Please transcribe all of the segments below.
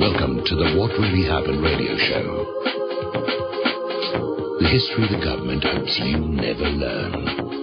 Welcome to the What Really Happened radio show. The history the government hopes you never learn.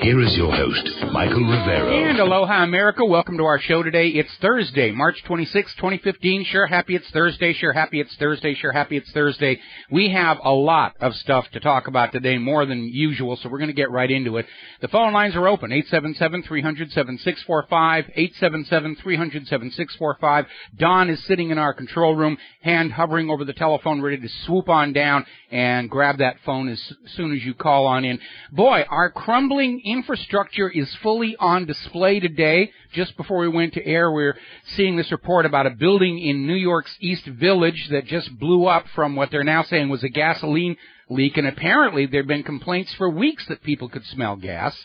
Here is your host, Michael Rivero. And aloha, America. Welcome to our show today. It's Thursday, March 26, 2015. Sure happy it's Thursday. Sure happy it's Thursday. Sure happy it's Thursday. We have a lot of stuff to talk about today, more than usual, so we're going to get right into it. The phone lines are open, 877-300-7645, 877-300-7645. Don is sitting in our control room, hand hovering over the telephone, ready to swoop on down and grab that phone as soon as you call on in. Boy, our crumbling infrastructure is fully on display today. Just before we went to air, we're seeing this report about a building in New York's East Village that just blew up from what they're now saying was a gasoline leak, and apparently there have been complaints for weeks that people could smell gas.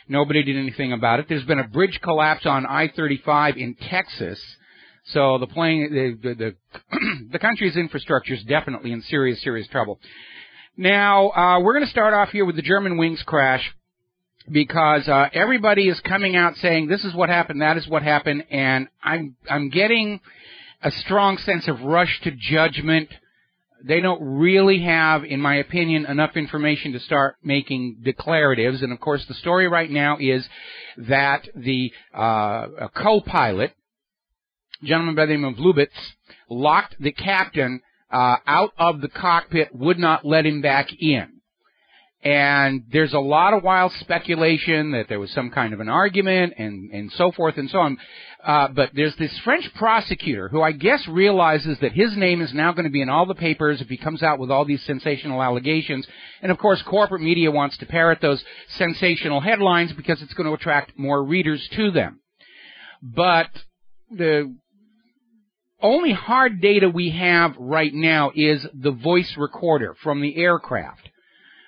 Nobody did anything about it. There's been a bridge collapse on I-35 in Texas. So the country's infrastructure is definitely in serious, serious trouble. Now, we're going to start off here with the Germanwings crash, because everybody is coming out saying this is what happened, that is what happened, and I'm getting a strong sense of rush to judgment. They don't really have, in my opinion, enough information to start making declaratives. And of course, the story right now is that the co-pilot, gentleman by the name of Lubitz, locked the captain out of the cockpit, would not let him back in. And there's a lot of wild speculation that there was some kind of an argument and so forth and so on. But there's this French prosecutor who I guess realizes that his name is now going to be in all the papers if he comes out with all these sensational allegations. And of course, corporate media wants to parrot those sensational headlines because it's going to attract more readers to them. But the only hard data we have right now is the voice recorder from the aircraft,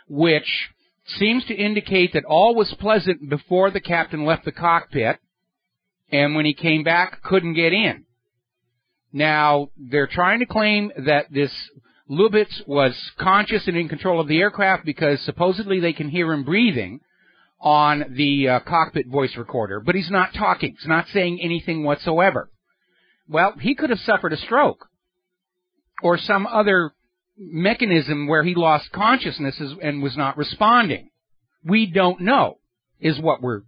which seems to indicate that all was pleasant before the captain left the cockpit, and when he came back, couldn't get in. Now, they're trying to claim that this Lubitz was conscious and in control of the aircraft because supposedly they can hear him breathing on the cockpit voice recorder, but he's not talking. He's not saying anything whatsoever. Well, he could have suffered a stroke or some other mechanism where he lost consciousness and was not responding. We don't know, is what we're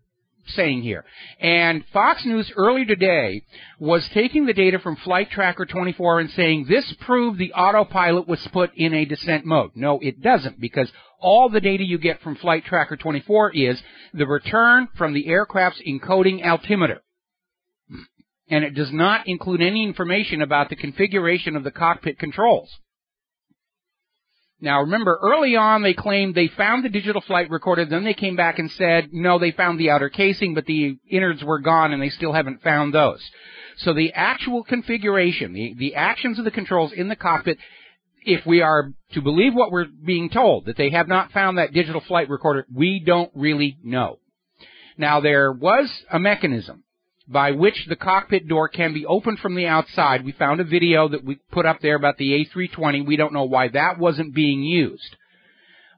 saying here. And Fox News earlier today was taking the data from Flight Tracker 24 and saying this proved the autopilot was put in a descent mode. No, it doesn't, because all the data you get from Flight Tracker 24 is the return from the aircraft's encoding altimeter. And it does not include any information about the configuration of the cockpit controls. Now, remember, early on they claimed they found the digital flight recorder, then they came back and said, no, they found the outer casing, but the innards were gone, and they still haven't found those. So the actual configuration, the actions of the controls in the cockpit, if we are to believe what we're being told, that they have not found that digital flight recorder, we don't really know. Now, there was a mechanism by which the cockpit door can be opened from the outside. We found a video that we put up there about the A320. We don't know why that wasn't being used.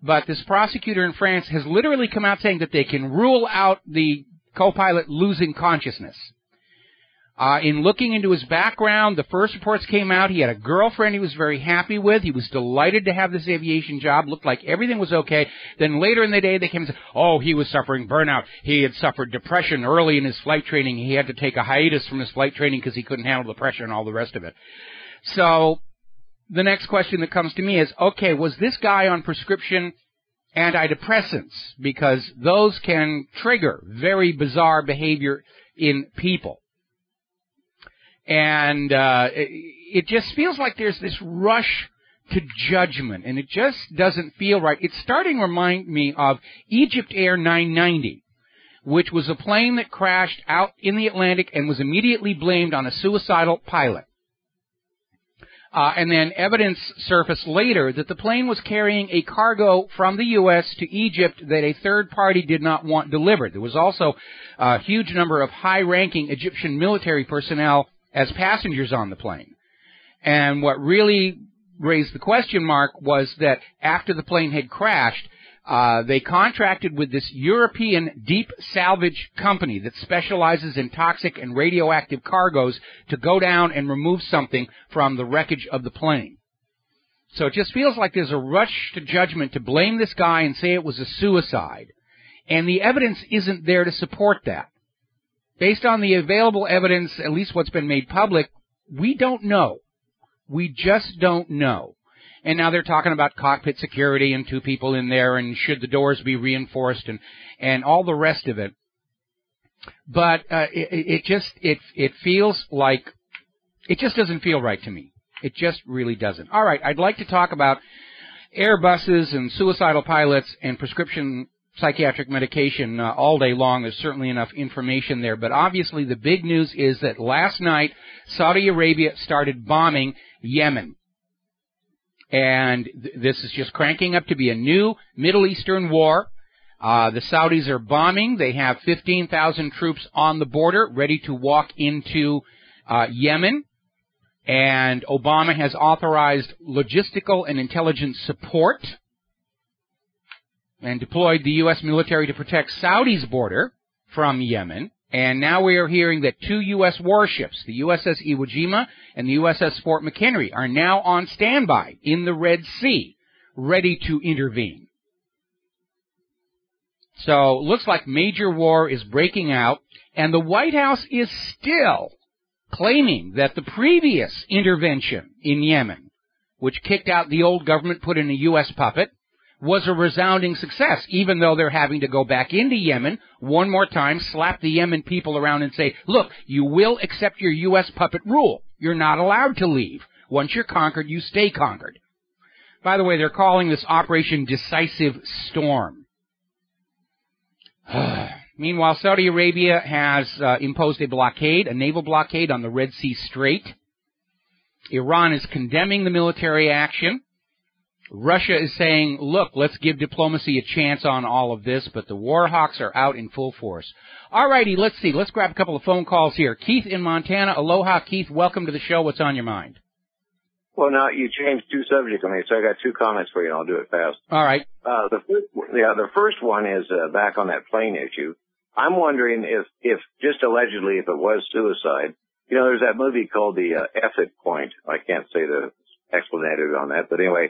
But this prosecutor in France has literally come out saying that they can rule out the co-pilot losing consciousness. In looking into his background, the first reports came out. He had a girlfriend he was very happy with. He was delighted to have this aviation job. Looked like everything was okay. Then later in the day, they came and said, oh, he was suffering burnout. He had suffered depression early in his flight training. He had to take a hiatus from his flight training because he couldn't handle the pressure and all the rest of it. So the next question that comes to me is, okay, was this guy on prescription antidepressants? Because those can trigger very bizarre behavior in people. And it just feels like there's this rush to judgment, and it just doesn't feel right. It's starting to remind me of Egypt Air 990, which was a plane that crashed out in the Atlantic and was immediately blamed on a suicidal pilot. And then evidence surfaced later that the plane was carrying a cargo from the U.S. to Egypt that a third party did not want delivered. There was also a huge number of high-ranking Egyptian military personnel as passengers on the plane. And what really raised the question mark was that after the plane had crashed, They contracted with this European deep salvage company that specializes in toxic and radioactive cargoes to go down and remove something from the wreckage of the plane. So it just feels like there's a rush to judgment to blame this guy and say it was a suicide. And the evidence isn't there to support that. Based on the available evidence, at least what's been made public, we don't know. We just don't know. And now they're talking about cockpit security and 2 people in there and should the doors be reinforced and all the rest of it. But it feels like, it just doesn't feel right to me. It just really doesn't. All right, I'd like to talk about Airbuses and suicidal pilots and prescription psychiatric medication all day long. There's certainly enough information there. But obviously the big news is that last night Saudi Arabia started bombing Yemen. And this is just cranking up to be a new Middle Eastern war. The Saudis are bombing. They have 15,000 troops on the border ready to walk into Yemen. And Obama has authorized logistical and intelligence support and deployed the U.S. military to protect Saudi's border from Yemen. And now we are hearing that 2 U.S. warships, the USS Iwo Jima and the USS Fort McHenry, are now on standby in the Red Sea, ready to intervene. So, looks like major war is breaking out, and the White House is still claiming that the previous intervention in Yemen, which kicked out the old government, put in a U.S. puppet, was a resounding success, even though they're having to go back into Yemen one more time, slap the Yemen people around and say, look, you will accept your U.S. puppet rule. You're not allowed to leave. Once you're conquered, you stay conquered. By the way, they're calling this Operation Decisive Storm. Meanwhile, Saudi Arabia has imposed a blockade, a naval blockade on the Red Sea Strait. Iran is condemning the military action. Russia is saying, look, let's give diplomacy a chance on all of this, but the war hawks are out in full force. All righty, let's see. Let's grab a couple of phone calls here. Keith in Montana. Aloha, Keith. Welcome to the show. What's on your mind? Well, now, you changed 2 subjects on me, so I got 2 comments for you, and I'll do it fast. All right. The first one is back on that plane issue. I'm wondering if just allegedly, if it was suicide, you know, there's that movie called The Exit Point. I can't say the explanation on that, but anyway,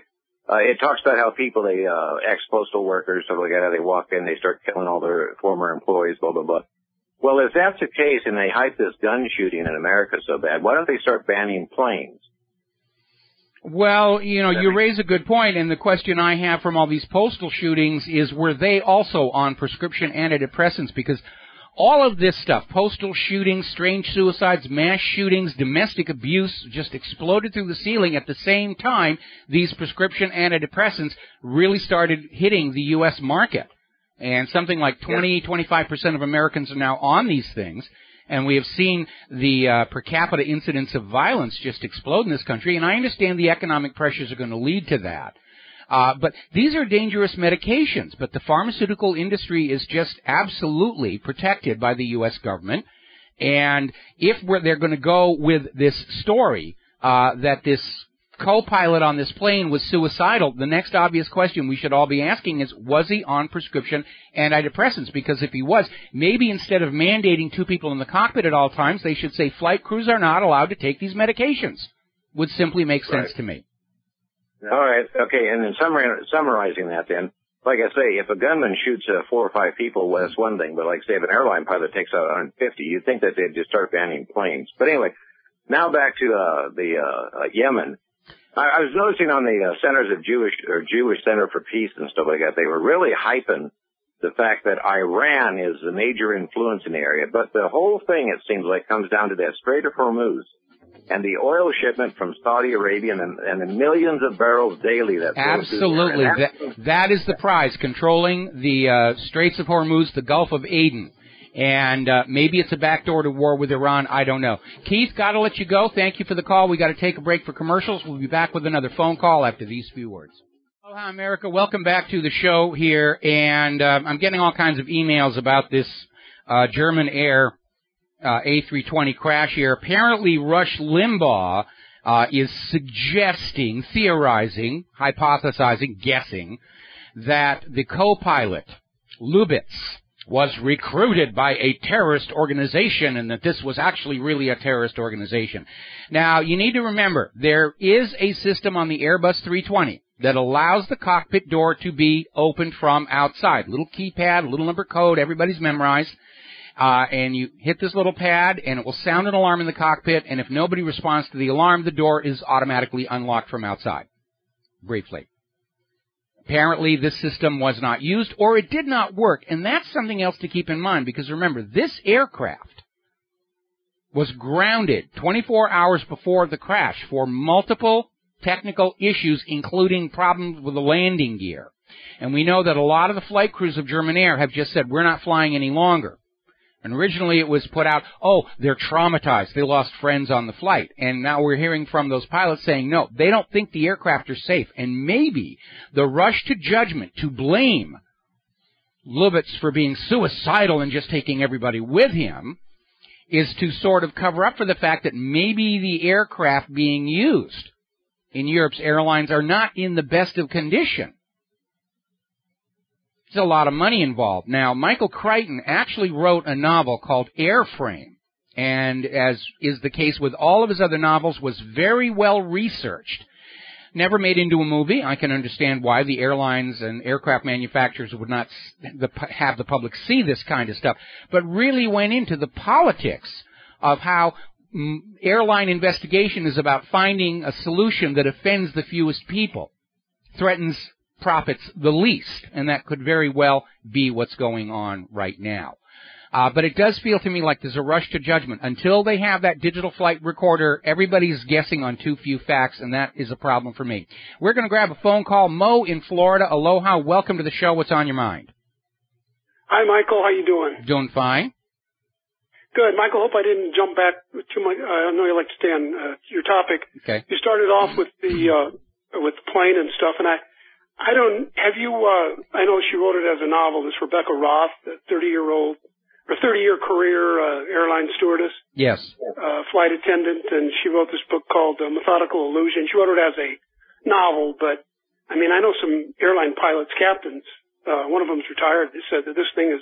it talks about how people, ex-postal workers, stuff like that, they walk in, they start killing all their former employees, blah, blah, blah. Well, if that's the case and they hype this gun shooting in America so bad, why don't they start banning planes? Well, you know, you raise a good point, and the question I have from all these postal shootings is, were they also on prescription antidepressants? Because all of this stuff, postal shootings, strange suicides, mass shootings, domestic abuse, just exploded through the ceiling at the same time these prescription antidepressants really started hitting the U.S. market. And something like 20-25% of Americans are now on these things. And we have seen the per capita incidence of violence just explode in this country. And I understand the economic pressures are going to lead to that. But these are dangerous medications. But the pharmaceutical industry is just absolutely protected by the U.S. government. And if they're going to go with this story that this co-pilot on this plane was suicidal, the next obvious question we should all be asking is, was he on prescription antidepressants? Because if he was, maybe instead of mandating 2 people in the cockpit at all times, they should say flight crews are not allowed to take these medications. Would simply make sense to me. All right. Okay. And then summarizing that then, like I say, if a gunman shoots 4 or 5 people, well, that's one thing. But like say if an airline pilot takes out 150, you'd think that they'd just start banning planes. But anyway, now back to Yemen. I was noticing on the Centers of Jewish Center for Peace and stuff like that, they were really hyping the fact that Iran is the major influence in the area. But the whole thing, it seems like, comes down to that Strait of Hormuz and the oil shipment from Saudi Arabia and the millions of barrels daily that absolutely. That is the prize, controlling the Straits of Hormuz, the Gulf of Aden. And maybe it's a backdoor to war with Iran. I don't know. Keith, got to let you go. Thank you for the call. We got to take a break for commercials. We'll be back with another phone call after these few words. Aloha, America. Welcome back to the show here. And I'm getting all kinds of emails about this German Air A320 crash here. Apparently, Rush Limbaugh is suggesting, theorizing, hypothesizing, guessing, that the co-pilot, Lubitz, was recruited by a terrorist organization and that this was actually really a terrorist organization. Now, you need to remember, there is a system on the Airbus 320 that allows the cockpit door to be opened from outside. Little keypad, little number code, everybody's memorized. And you hit this little pad, and it will sound an alarm in the cockpit, and if nobody responds to the alarm, the door is automatically unlocked from outside. Briefly. Apparently, this system was not used, or it did not work, and that's something else to keep in mind, because remember, this aircraft was grounded 24 hours before the crash for multiple technical issues, including problems with the landing gear. And we know that a lot of the flight crews of German Air have just said, we're not flying any longer. And originally it was put out, oh, they're traumatized. They lost friends on the flight. And now we're hearing from those pilots saying, no, they don't think the aircraft are safe. And maybe the rush to judgment to blame Lubitz for being suicidal and just taking everybody with him is to sort of cover up for the fact that maybe the aircraft being used in Europe's airlines are not in the best of condition. There's a lot of money involved. Now, Michael Crichton actually wrote a novel called Airframe, and as is the case with all of his other novels, was very well researched. Never made into a movie. I can understand why the airlines and aircraft manufacturers would not have the public see this kind of stuff, but really went into the politics of how airline investigation is about finding a solution that offends the fewest people, threatens profits the least, and that could very well be what's going on right now. But it does feel to me like there's a rush to judgment. Until they have that digital flight recorder, everybody's guessing on too few facts, and that is a problem for me. We're going to grab a phone call. Mo in Florida. Aloha. Welcome to the show. What's on your mind? Hi, Michael. How you doing? Doing fine. Good. Michael, hope I didn't jump back too much. I know you like to stay on your topic. Okay. You started off with the plane and stuff, and I know she wrote it as a novel, this Rebecca Roth, a 30-year career airline stewardess. Yes. Flight attendant, and she wrote this book called Methodical Illusion. She wrote it as a novel, but, I mean, I know some airline pilots, captains, one of them's retired, they said that this thing is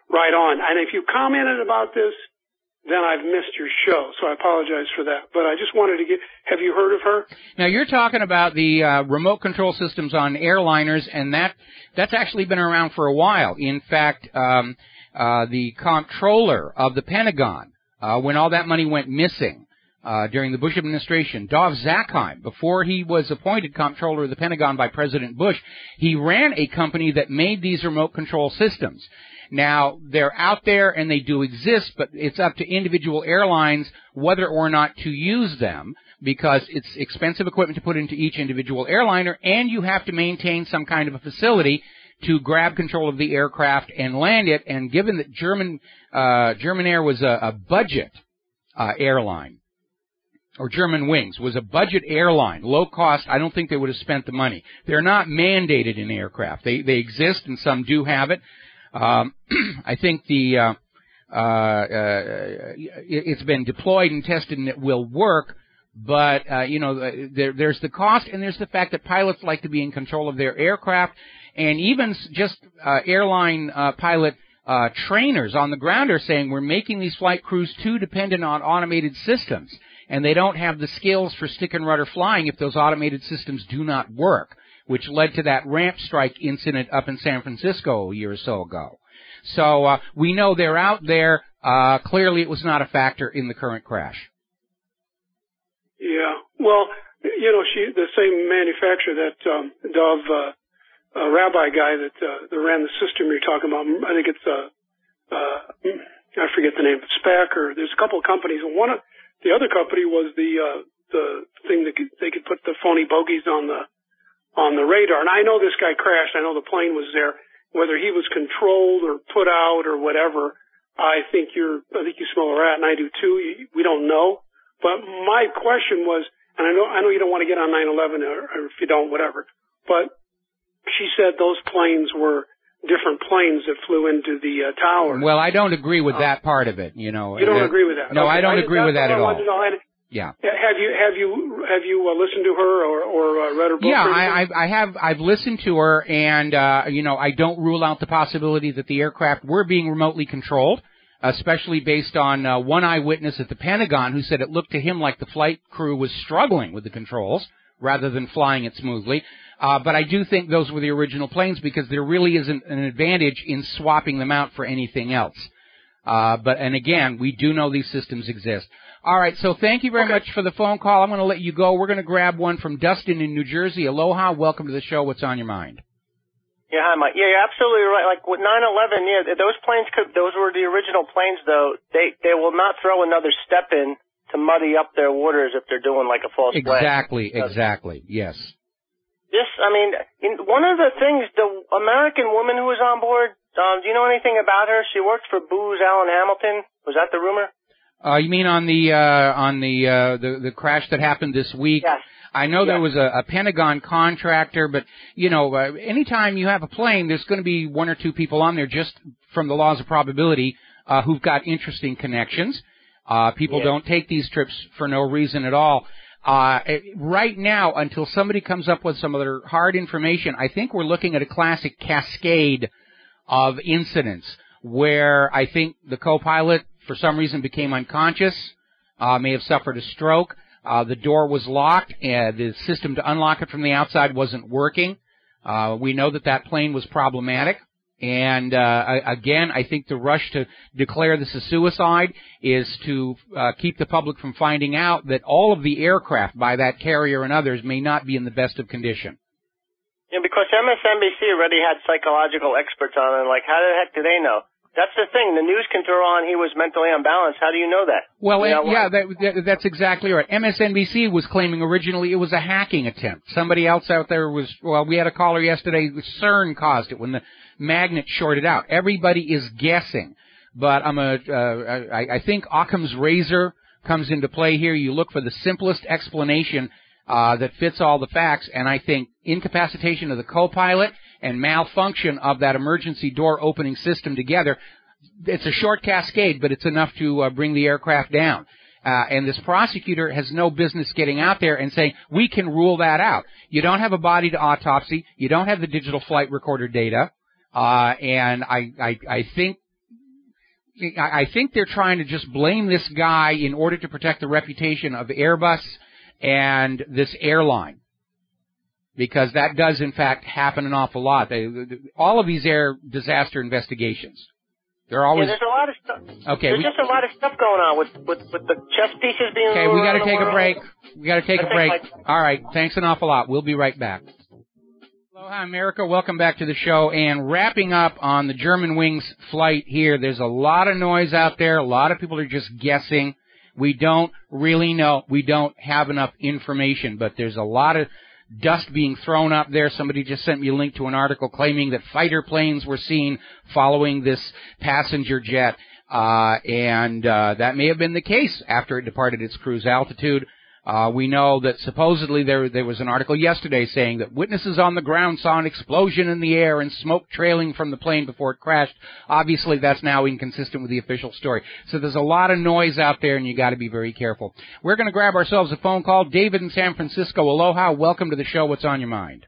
right on. And if you commented about this, then I've missed your show, so I apologize for that. But I just wanted to have you heard of her? Now, you're talking about the remote control systems on airliners, and that's actually been around for a while. In fact, the comptroller of the Pentagon, when all that money went missing during the Bush administration, Dov Zakheim, before he was appointed comptroller of the Pentagon by President Bush, he ran a company that made these remote control systems. Now, they're out there and they do exist, but it's up to individual airlines whether or not to use them, because it's expensive equipment to put into each individual airliner, and you have to maintain some kind of a facility to grab control of the aircraft and land it. And given that German Air was a budget airline, or German Wings was a budget airline, low cost, I don't think they would have spent the money. They're not mandated in aircraft. They exist, and some do have it. I think it's been deployed and tested and it will work, but, there's the cost, and there's the fact that pilots like to be in control of their aircraft, and even just airline pilot trainers on the ground are saying we're making these flight crews too dependent on automated systems, and they don't have the skills for stick and rudder flying if those automated systems do not work, which led to that ramp strike incident up in San Francisco a year or so ago. So we know they're out there. Clearly it was not a factor in the current crash. Yeah. Well, the same manufacturer that Dov rabbi guy that ran the system you're talking about, I think it's I forget the name, SPAC, or there's a couple of companies, and the other company was the thing that they could put the phony bogeys on the radar. And I know this guy crashed. I know the plane was there. Whether he was controlled or put out or whatever, I think you smell a rat, and I do too. We don't know. But my question was, and I know you don't want to get on 9/11, or if you don't, whatever. But she said those planes were different planes that flew into the tower. Well, I don't agree with that part of it. You don't agree with that? No, okay. I don't agree with that at all. Yeah. Have you listened to her or read her book? Yeah, I've listened to her, and I don't rule out the possibility that the aircraft were being remotely controlled, especially based on one eyewitness at the Pentagon who said it looked to him like the flight crew was struggling with the controls rather than flying it smoothly. But I do think those were the original planes because there really isn't an advantage in swapping them out for anything else. And again, we do know these systems exist. All right, so thank you very much for the phone call. I'm going to let you go. We're going to grab one from Dustin in New Jersey. Aloha, welcome to the show. What's on your mind? Yeah, hi, Mike. Yeah, you're absolutely right. Like with 9/11, yeah, those planes those were the original planes, though. They will not throw another step in to muddy up their waters if they're doing like a false flag. Exactly, yes. One of the things, the American woman who was on board, do you know anything about her? She worked for Booz Allen Hamilton. Was that the rumor? You mean on the crash that happened this week? Yes. I know there was a Pentagon contractor, but anytime you have a plane, there's going to be one or two people on there just from the laws of probability who've got interesting connections. People don't take these trips for no reason at all. Right now, until somebody comes up with some other hard information, I think we're looking at a classic cascade of incidents where I think the co-pilot, for some reason, became unconscious, may have suffered a stroke. The door was locked, and the system to unlock it from the outside wasn't working. We know that plane was problematic. And again, I think the rush to declare this a suicide is to keep the public from finding out that all of the aircraft by that carrier and others may not be in the best of condition. Yeah, because MSNBC already had psychological experts on it. Like, how the heck do they know? That's the thing. The news can throw on he was mentally unbalanced. How do you know that? Well, that's exactly right. MSNBC was claiming originally it was a hacking attempt. Somebody else out there we had a caller yesterday, CERN caused it when the magnet shorted out. Everybody is guessing. But I think Occam's razor comes into play here. You look for the simplest explanation that fits all the facts, and I think incapacitation of the co-pilot and malfunction of that emergency door opening system together, it's a short cascade, but it's enough to bring the aircraft down. And this prosecutor has no business getting out there and saying, we can rule that out. You don't have a body to autopsy. You don't have the digital flight recorder data. And I think they're trying to just blame this guy in order to protect the reputation of Airbus and this airline. Because that does, in fact, happen an awful lot. All of these air disaster investigations, they're always... Yeah, there's a lot of stuff. Okay, there's just a lot of stuff going on with the chess pieces being... Okay, we got to take a break. We got to take a break. All right, thanks an awful lot. We'll be right back. Aloha, America. Welcome back to the show. And wrapping up on the Germanwings flight here, there's a lot of noise out there. A lot of people are just guessing. We don't really know. We don't have enough information, but there's a lot of dust being thrown up there. Somebody just sent me a link to an article claiming that fighter planes were seen following this passenger jet, and that may have been the case after it departed its cruise altitude. We know that supposedly there was an article yesterday saying that witnesses on the ground saw an explosion in the air and smoke trailing from the plane before it crashed. Obviously, that's now inconsistent with the official story. So there's a lot of noise out there, and you got to be very careful. We're going to grab ourselves a phone call. David in San Francisco. Aloha. Welcome to the show. What's on your mind?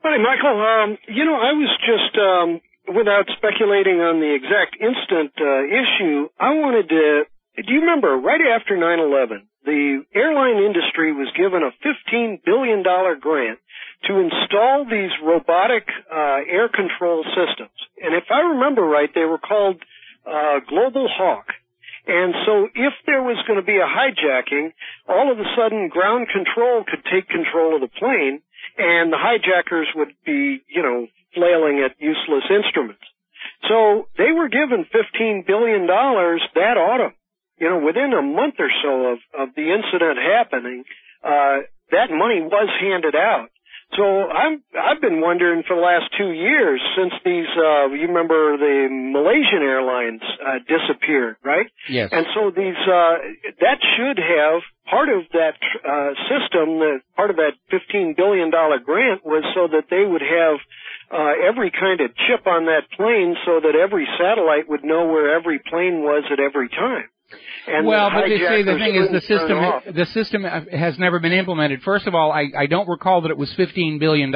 Hi, Michael. I was just, without speculating on the exact instant issue, I wanted to... Do you remember, right after 9/11, the airline industry was given a $15 billion grant to install these robotic air control systems. And if I remember right, they were called Global Hawk. And so if there was going to be a hijacking, all of a sudden ground control could take control of the plane, and the hijackers would be, flailing at useless instruments. So they were given $15 billion that autumn. Within a month or so of the incident happening, that money was handed out. So I've been wondering for the last 2 years since these, you remember the Malaysian Airlines disappeared, right? Yes. And so these, that should have part of that system, part of that $15 billion grant was so that they would have every kind of chip on that plane so that every satellite would know where every plane was at every time. And well, but you see, the thing is, the system has never been implemented. First of all, I don't recall that it was $15 billion.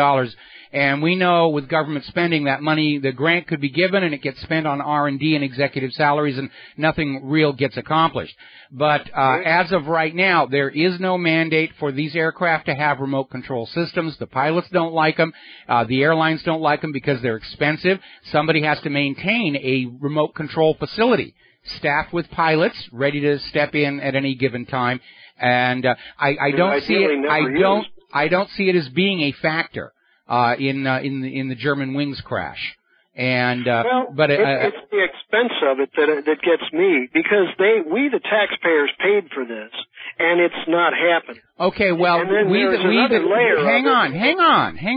And we know with government spending that money, the grant could be given and it gets spent on R&D and executive salaries and nothing real gets accomplished. But as of right now, there is no mandate for these aircraft to have remote control systems. The pilots don't like them. The airlines don't like them because they're expensive. Somebody has to maintain a remote control facility staffed with pilots ready to step in at any given time. And I don't see it. I don't see it as being a factor in the German wings crash. And but it's the expense of it that gets me, because we the taxpayers paid for this, and it's not happening. Okay, well, hang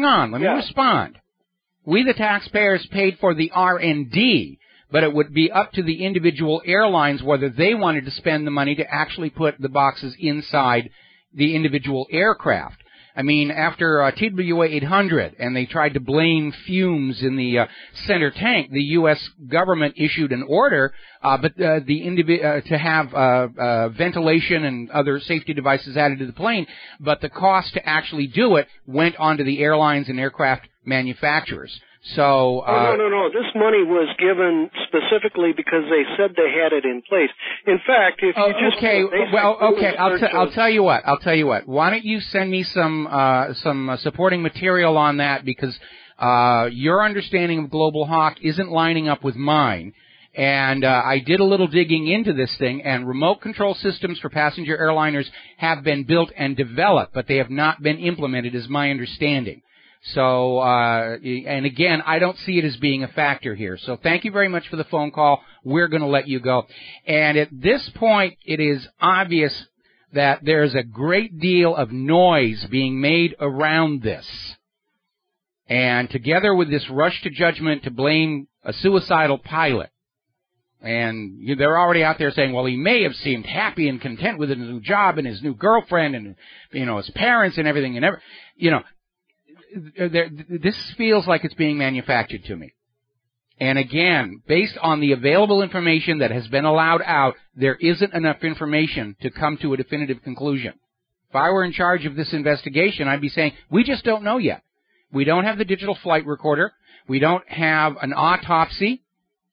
on. Let me respond. We the taxpayers paid for the R&D, but it would be up to the individual airlines whether they wanted to spend the money to actually put the boxes inside the individual aircraft. I mean, after TWA 800, and they tried to blame fumes in the center tank, the U.S. government issued an order, to have ventilation and other safety devices added to the plane, but the cost to actually do it went onto the airlines and aircraft manufacturers. So no. This money was given specifically because they said they had it in place. In fact, if you I'll tell you what. Why don't you send me some supporting material on that, because your understanding of Global Hawk isn't lining up with mine. And I did a little digging into this thing, and remote control systems for passenger airliners have been built and developed, but they have not been implemented, is my understanding. So, and again, I don't see it as being a factor here. So thank you very much for the phone call. We're going to let you go. And at this point, it is obvious that there's a great deal of noise being made around this. And together with this rush to judgment to blame a suicidal pilot, and they're already out there saying, well, he may have seemed happy and content with his new job and his new girlfriend and, his parents and everything this feels like it's being manufactured to me. And again, based on the available information that has been allowed out, there isn't enough information to come to a definitive conclusion. If I were in charge of this investigation, I'd be saying, we just don't know yet. We don't have the digital flight recorder. We don't have an autopsy,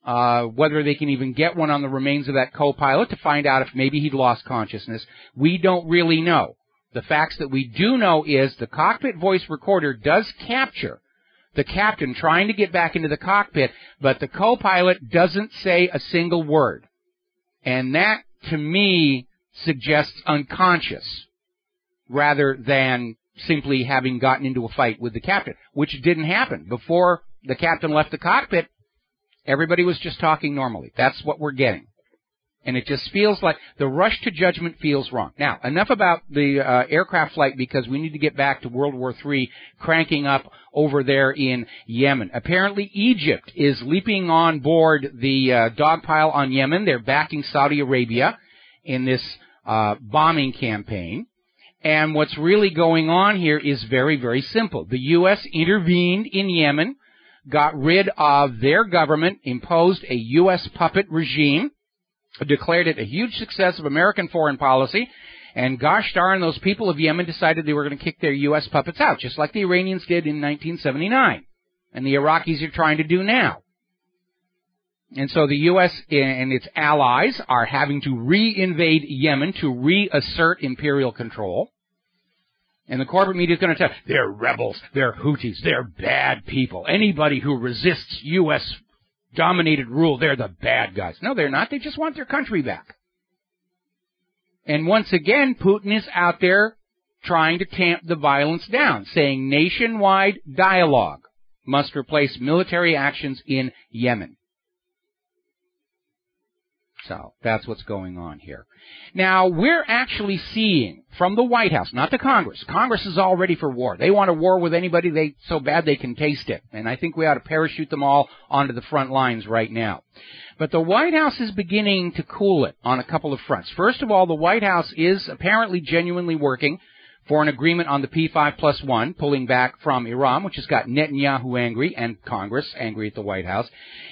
whether they can even get one on the remains of that co-pilot to find out if maybe he'd lost consciousness. We don't really know. The facts that we do know is the cockpit voice recorder does capture the captain trying to get back into the cockpit, but the co-pilot doesn't say a single word. And that, to me, suggests unconscious rather than simply having gotten into a fight with the captain, which didn't happen. Before the captain left the cockpit, everybody was just talking normally. That's what we're getting. And it just feels like the rush to judgment feels wrong. Now, enough about the aircraft flight, because we need to get back to World War III cranking up over there in Yemen. Apparently, Egypt is leaping on board the dogpile on Yemen. They're backing Saudi Arabia in this bombing campaign. And what's really going on here is very, very simple. The U.S. intervened in Yemen, got rid of their government, imposed a U.S. puppet regime, declared it a huge success of American foreign policy, and gosh darn, those people of Yemen decided they were going to kick their U.S. puppets out, just like the Iranians did in 1979, and the Iraqis are trying to do now. And so the U.S. and its allies are having to re-invade Yemen to reassert imperial control. And the corporate media is going to tell, they're rebels, they're Houthis, they're bad people. Anybody who resists U.S. dominated rule, they're the bad guys. No, they're not. They just want their country back. And once again, Putin is out there trying to tamp the violence down, saying nationwide dialogue must replace military actions in Yemen. So that's what's going on here. Now, we're actually seeing from the White House, not the Congress. Congress is all ready for war. They want a war with anybody so bad they can taste it. And I think we ought to parachute them all onto the front lines right now. But the White House is beginning to cool it on a couple of fronts. First of all, the White House is apparently genuinely working for an agreement on the P5+1, pulling back from Iran, which has got Netanyahu angry and Congress angry at the White House.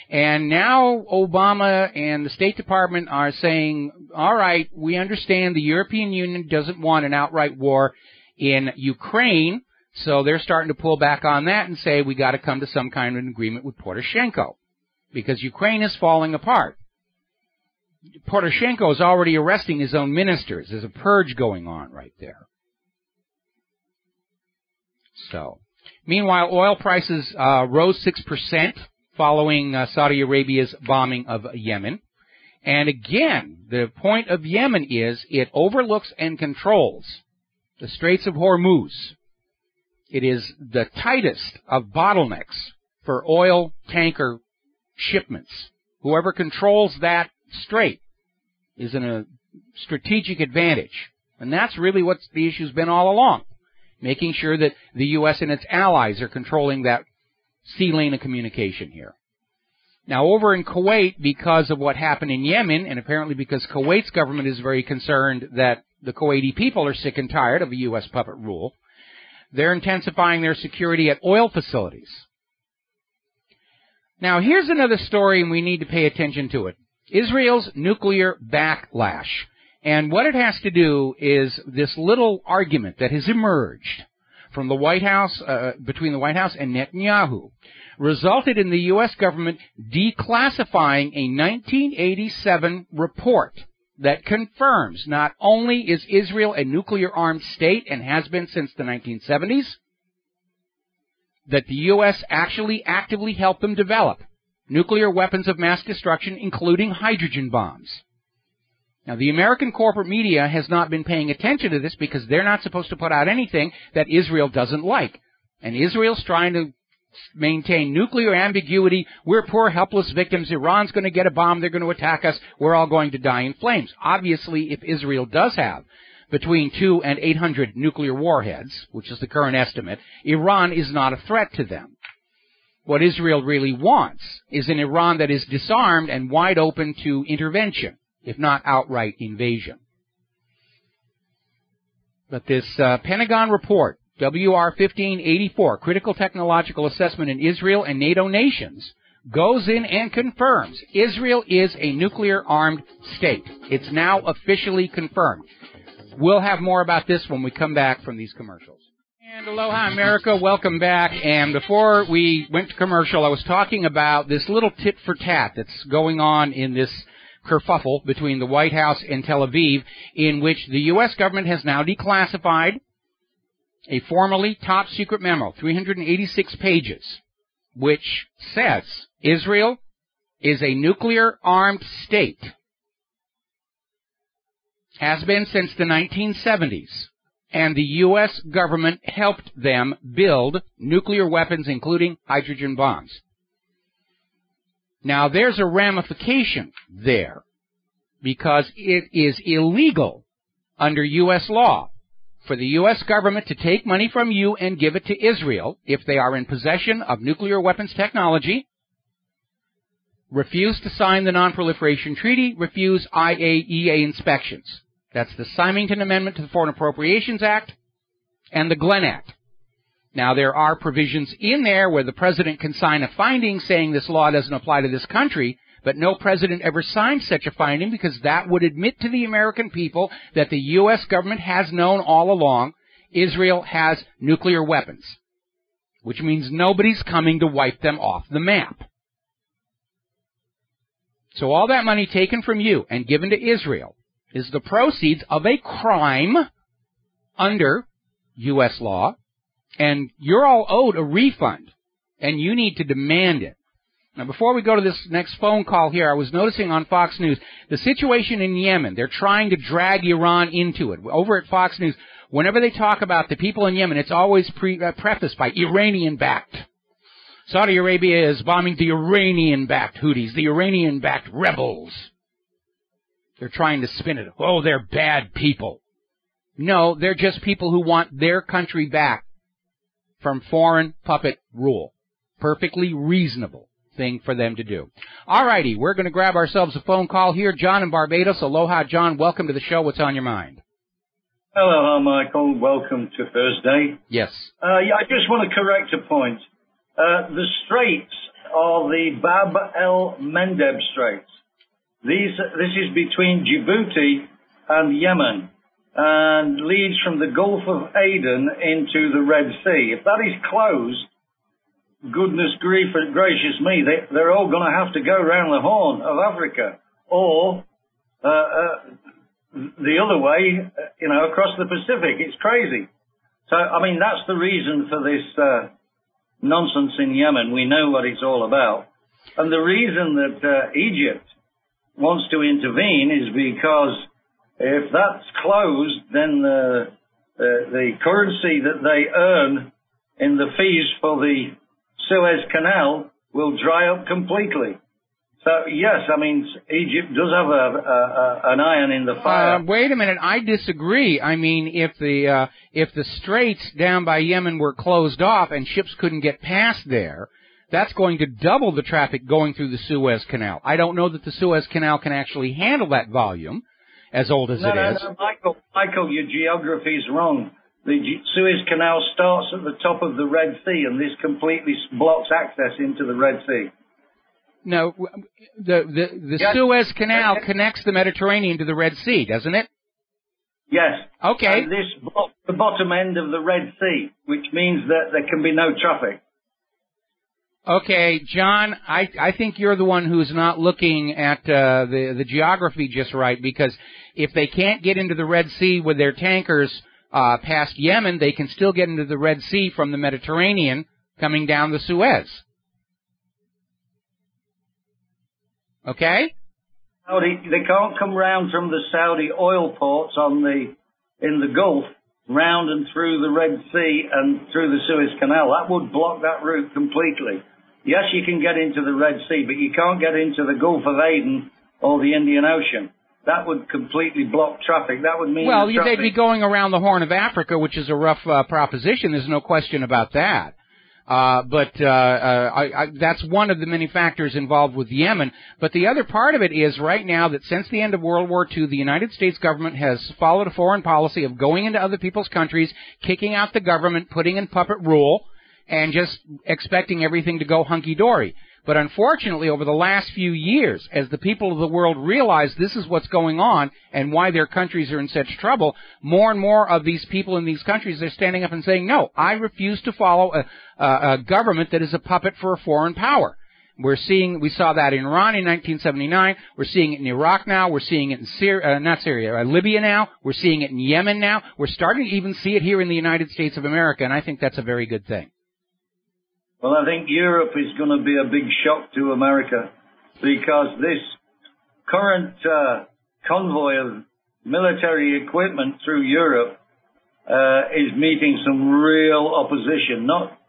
And now Obama and the State Department are saying, all right, we understand the European Union doesn't want an outright war in Ukraine, so they're starting to pull back on that and say we got to come to some kind of an agreement with Poroshenko because Ukraine is falling apart. Poroshenko is already arresting his own ministers. There's a purge going on right there. So, meanwhile, oil prices rose 6% following Saudi Arabia's bombing of Yemen. And again, the point of Yemen is it overlooks and controls the Straits of Hormuz. It is the tightest of bottlenecks for oil tanker shipments. Whoever controls that strait is in a strategic advantage. And that's really what the issue's been all along, making sure that the U.S. and its allies are controlling that sea lane of communication here. Now, over in Kuwait, because of what happened in Yemen, and apparently because Kuwait's government is very concerned that the Kuwaiti people are sick and tired of a U.S. puppet rule, they're intensifying their security at oil facilities. Now, here's another story, and we need to pay attention to it. Israel's nuclear backlash. And what it has to do is this little argument that has emerged from the White House, between the White House and Netanyahu, resulted in the U.S. government declassifying a 1987 report that confirms not only is Israel a nuclear-armed state and has been since the 1970s, that the U.S. actually actively helped them develop nuclear weapons of mass destruction, including hydrogen bombs. Now, the American corporate media has not been paying attention to this because they're not supposed to put out anything that Israel doesn't like. And Israel's trying to maintain nuclear ambiguity. We're poor, helpless victims. Iran's going to get a bomb. They're going to attack us. We're all going to die in flames. Obviously, if Israel does have between 200 and 800 nuclear warheads, which is the current estimate, Iran is not a threat to them. What Israel really wants is an Iran that is disarmed and wide open to intervention, if not outright invasion. But this Pentagon report, WR-1584, Critical Technological Assessment in Israel and NATO Nations, goes in and confirms Israel is a nuclear-armed state. It's now officially confirmed. We'll have more about this when we come back from these commercials. And aloha, America. Welcome back. And before we went to commercial, I was talking about this little tit for tat that's going on in this kerfuffle between the White House and Tel Aviv, in which the U.S. government has now declassified a formerly top-secret memo, 386 pages, which says Israel is a nuclear-armed state, has been since the 1970s, and the U.S. government helped them build nuclear weapons, including hydrogen bombs. Now, there's a ramification there, because it is illegal under U.S. law for the U.S. government to take money from you and give it to Israel if they are in possession of nuclear weapons technology, refuse to sign the Non-Proliferation Treaty, refuse IAEA inspections. That's the Symington Amendment to the Foreign Appropriations Act and the Glenn Act. Now, there are provisions in there where the president can sign a finding saying this law doesn't apply to this country, but no president ever signed such a finding because that would admit to the American people that the U.S. government has known all along Israel has nuclear weapons, which means nobody's coming to wipe them off the map. So all that money taken from you and given to Israel is the proceeds of a crime under U.S. law, and you're all owed a refund, and you need to demand it. Now, before we go to this next phone call here, I was noticing on Fox News, the situation in Yemen, they're trying to drag Iran into it. Over at Fox News, whenever they talk about the people in Yemen, it's always prefaced by Iranian-backed. Saudi Arabia is bombing the Iranian-backed Houthis, the Iranian-backed rebels. They're trying to spin it. Oh, they're bad people. No, they're just people who want their country back from foreign puppet rule. Perfectly reasonable thing for them to do. All righty, we're going to grab ourselves a phone call here. John in Barbados. Aloha, John. Welcome to the show. What's on your mind? Hello, Michael. Welcome to Thursday. Yes. Yeah, I just want to correct a point. The straits are the Bab el-Mandeb Straits. This is between Djibouti and Yemen and leads from the Gulf of Aden into the Red Sea. If that is closed, goodness gracious me, they're all going to have to go around the Horn of Africa or the other way, across the Pacific. It's crazy. So, I mean, that's the reason for this nonsense in Yemen. We know what it's all about. And the reason that Egypt wants to intervene is because if that's closed, then the currency that they earn in the fees for the Suez Canal will dry up completely. So, yes, I mean, Egypt does have an iron in the fire. Wait a minute. I disagree. I mean, if the straits down by Yemen were closed off and ships couldn't get past there, that's going to double the traffic going through the Suez Canal. I don't know that the Suez Canal can actually handle that volume, as old as it is. No, Michael, your geography is wrong. The Suez Canal starts at the top of the Red Sea, and this completely blocks access into the Red Sea. No, the Suez Canal connects the Mediterranean to the Red Sea, doesn't it? Yes. Okay. And this blocks the bottom end of the Red Sea, which means that there can be no traffic. Okay, John, I think you're the one who's not looking at the geography just right, because if they can't get into the Red Sea with their tankers past Yemen, they can still get into the Red Sea from the Mediterranean coming down the Suez. Okay? They can't come round from the Saudi oil ports in the Gulf, round and through the Red Sea and through the Suez Canal. That would block that route completely. Yes, you can get into the Red Sea, but you can't get into the Gulf of Aden or the Indian Ocean. That would completely block traffic. That would mean... Well, they'd be going around the Horn of Africa, which is a rough proposition. There's no question about that. But that's one of the many factors involved with Yemen. But the other part of it is right now that since the end of World War II, the United States government has followed a foreign policy of going into other people's countries, kicking out the government, putting in puppet rule, and just expecting everything to go hunky-dory. But unfortunately, over the last few years, as the people of the world realize this is what's going on and why their countries are in such trouble, more and more of these people in these countries are standing up and saying, no, I refuse to follow a government that is a puppet for a foreign power. We saw that in Iran in 1979. We're seeing it in Iraq now. We're seeing it in Libya now. We're seeing it in Yemen now. We're starting to even see it here in the United States of America, and I think that's a very good thing. Well, I think Europe is going to be a big shock to America because this current convoy of military equipment through Europe is meeting some real opposition. Not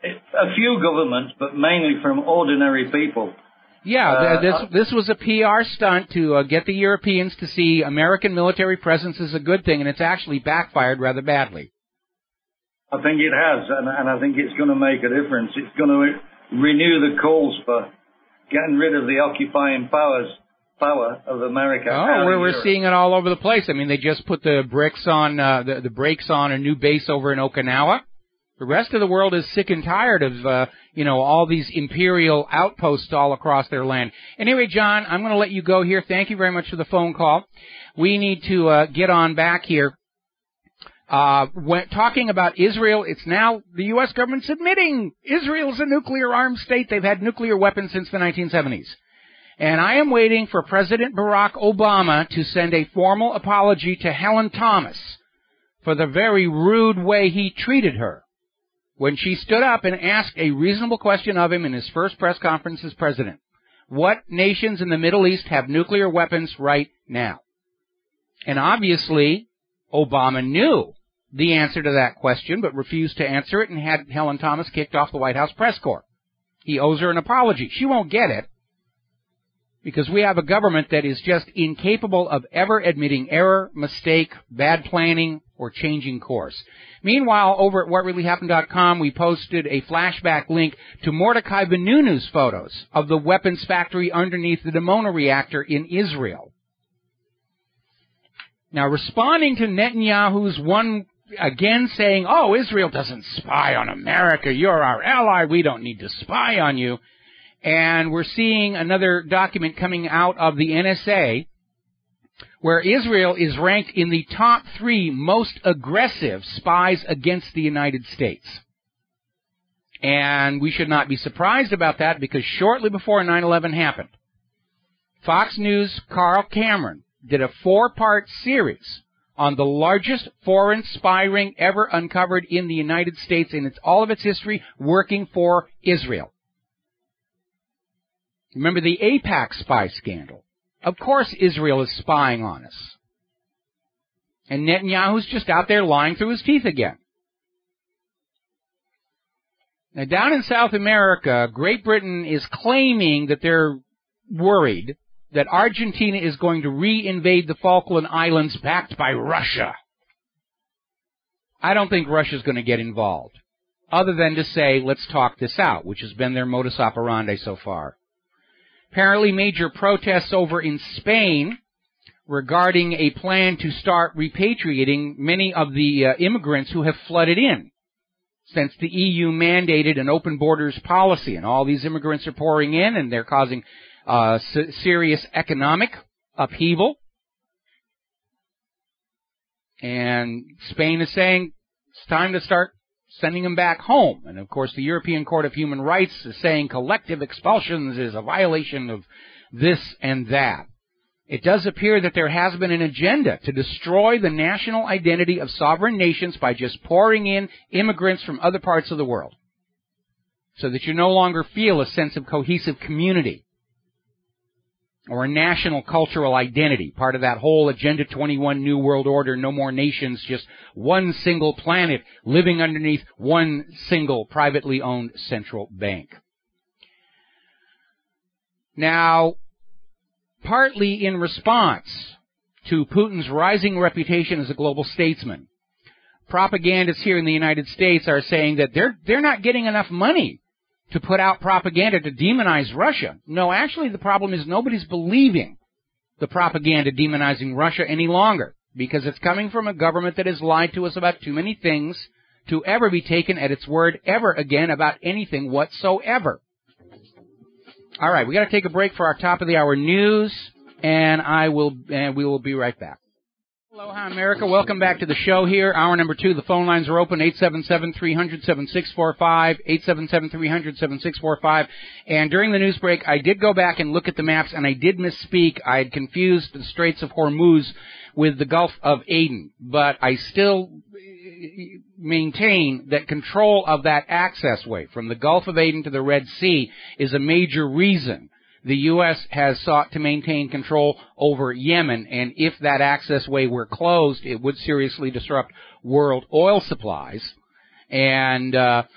a few governments, but mainly from ordinary people. Yeah, this was a PR stunt to get the Europeans to see American military presence as a good thing, and it's actually backfired rather badly. I think it has, and I think it's going to make a difference. It's going to renew the calls for getting rid of the occupying power of America. Oh, we're seeing it all over the place. I mean, they just put the brakes on a new base over in Okinawa. The rest of the world is sick and tired of all these imperial outposts all across their land. Anyway, John, I'm going to let you go here. Thank you very much for the phone call. We need to get on back here. When talking about Israel, it's now the U.S. government's admitting Israel's a nuclear-armed state. They've had nuclear weapons since the 1970s. And I am waiting for President Barack Obama to send a formal apology to Helen Thomas for the very rude way he treated her when she stood up and asked a reasonable question of him in his first press conference as president. What nations in the Middle East have nuclear weapons right now? And obviously, Obama knew the answer to that question, but refused to answer it and had Helen Thomas kicked off the White House press corps. He owes her an apology. She won't get it because we have a government that is just incapable of ever admitting error, mistake, bad planning, or changing course. Meanwhile, over at whatreallyhappened.com, we posted a flashback link to Mordecai Benunu's photos of the weapons factory underneath the Dimona reactor in Israel. Now, responding to Netanyahu's one again saying, oh, Israel doesn't spy on America. You're our ally. We don't need to spy on you. And we're seeing another document coming out of the NSA where Israel is ranked in the top 3 most aggressive spies against the United States. And we should not be surprised about that because shortly before 9/11 happened, Fox News' Carl Cameron did a 4-part series on the largest foreign spy ring ever uncovered in the United States in all of its history, working for Israel. Remember the AIPAC spy scandal? Of course Israel is spying on us. And Netanyahu's just out there lying through his teeth again. Now, down in South America, Great Britain is claiming that they're worried that Argentina is going to re-invade the Falkland Islands backed by Russia. I don't think Russia's going to get involved, other than to say, let's talk this out, which has been their modus operandi so far. Apparently, major protests over in Spain regarding a plan to start repatriating many of the immigrants who have flooded in, since the EU mandated an open borders policy, and all these immigrants are pouring in, and they're causing serious economic upheaval. And Spain is saying it's time to start sending them back home. And, of course, the European Court of Human Rights is saying collective expulsions is a violation of this and that. It does appear that there has been an agenda to destroy the national identity of sovereign nations by just pouring in immigrants from other parts of the world, so that you no longer feel a sense of cohesive community or a national cultural identity, part of that whole Agenda 21 New World Order, no more nations, just one single planet living underneath one single privately owned central bank. Now, partly in response to Putin's rising reputation as a global statesman, propagandists here in the United States are saying that they're not getting enough money to put out propaganda to demonize Russia. No, actually the problem is nobody's believing the propaganda demonizing Russia any longer, because it's coming from a government that has lied to us about too many things to ever be taken at its word ever again about anything whatsoever. All right, we got to take a break for our top of the hour news, and we will be right back. Aloha, America. Welcome back to the show here. Hour number 2. The phone lines are open, 877-300-7645, 877-300-7645. And during the news break, I did go back and look at the maps, and I did misspeak. I had confused the Straits of Hormuz with the Gulf of Aden. But I still maintain that control of that access way from the Gulf of Aden to the Red Sea is a major reason the U.S. has sought to maintain control over Yemen, and if that access way were closed, it would seriously disrupt world oil supplies. But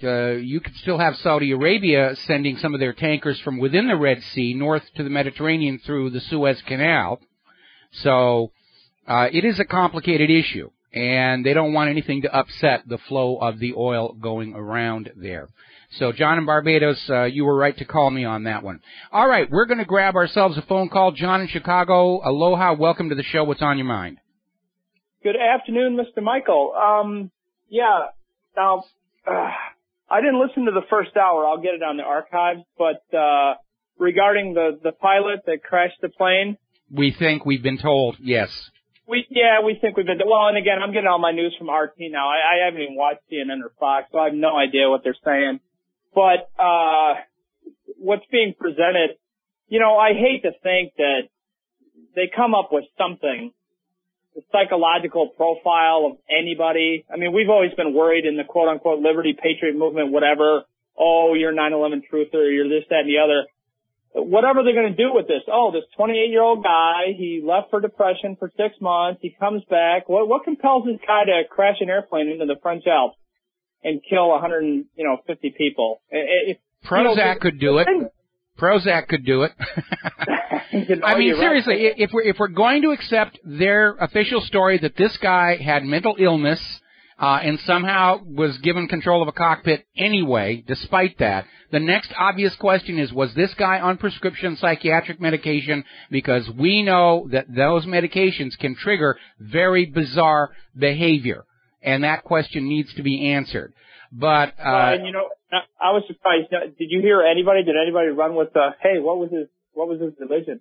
you could still have Saudi Arabia sending some of their tankers from within the Red Sea north to the Mediterranean through the Suez Canal. So it is a complicated issue, and they don't want anything to upset the flow of the oil going around there. So, John in Barbados, you were right to call me on that one. All right, we're going to grab ourselves a phone call. John in Chicago, aloha, welcome to the show. What's on your mind? Good afternoon, Mr. Michael. Now, I didn't listen to the first hour. I'll get it on the archives. But regarding the pilot that crashed the plane? We've been told, yes. We think we've been, well, and again, I'm getting all my news from RT now. I haven't even watched CNN or Fox, so I have no idea what they're saying. But what's being presented, I hate to think that they come up with something, the psychological profile of anybody. I mean, we've always been worried in the quote-unquote liberty, patriot movement, whatever. Oh, you're 9/11 truther, you're this, that, and the other. Whatever they're going to do with this. Oh, this 28-year-old guy, he left for depression for 6 months. He comes back. What compels this guy to crash an airplane into the French Alps and kill 150 people? Prozac could do it. Prozac could do it. I mean, seriously, if we're going to accept their official story that this guy had mental illness, and somehow was given control of a cockpit anyway, despite that. The next obvious question is, was this guy on prescription psychiatric medication? Because we know that those medications can trigger very bizarre behavior, and that question needs to be answered. But and I was surprised. Did you hear anybody? Did anybody run with hey, what was his religion?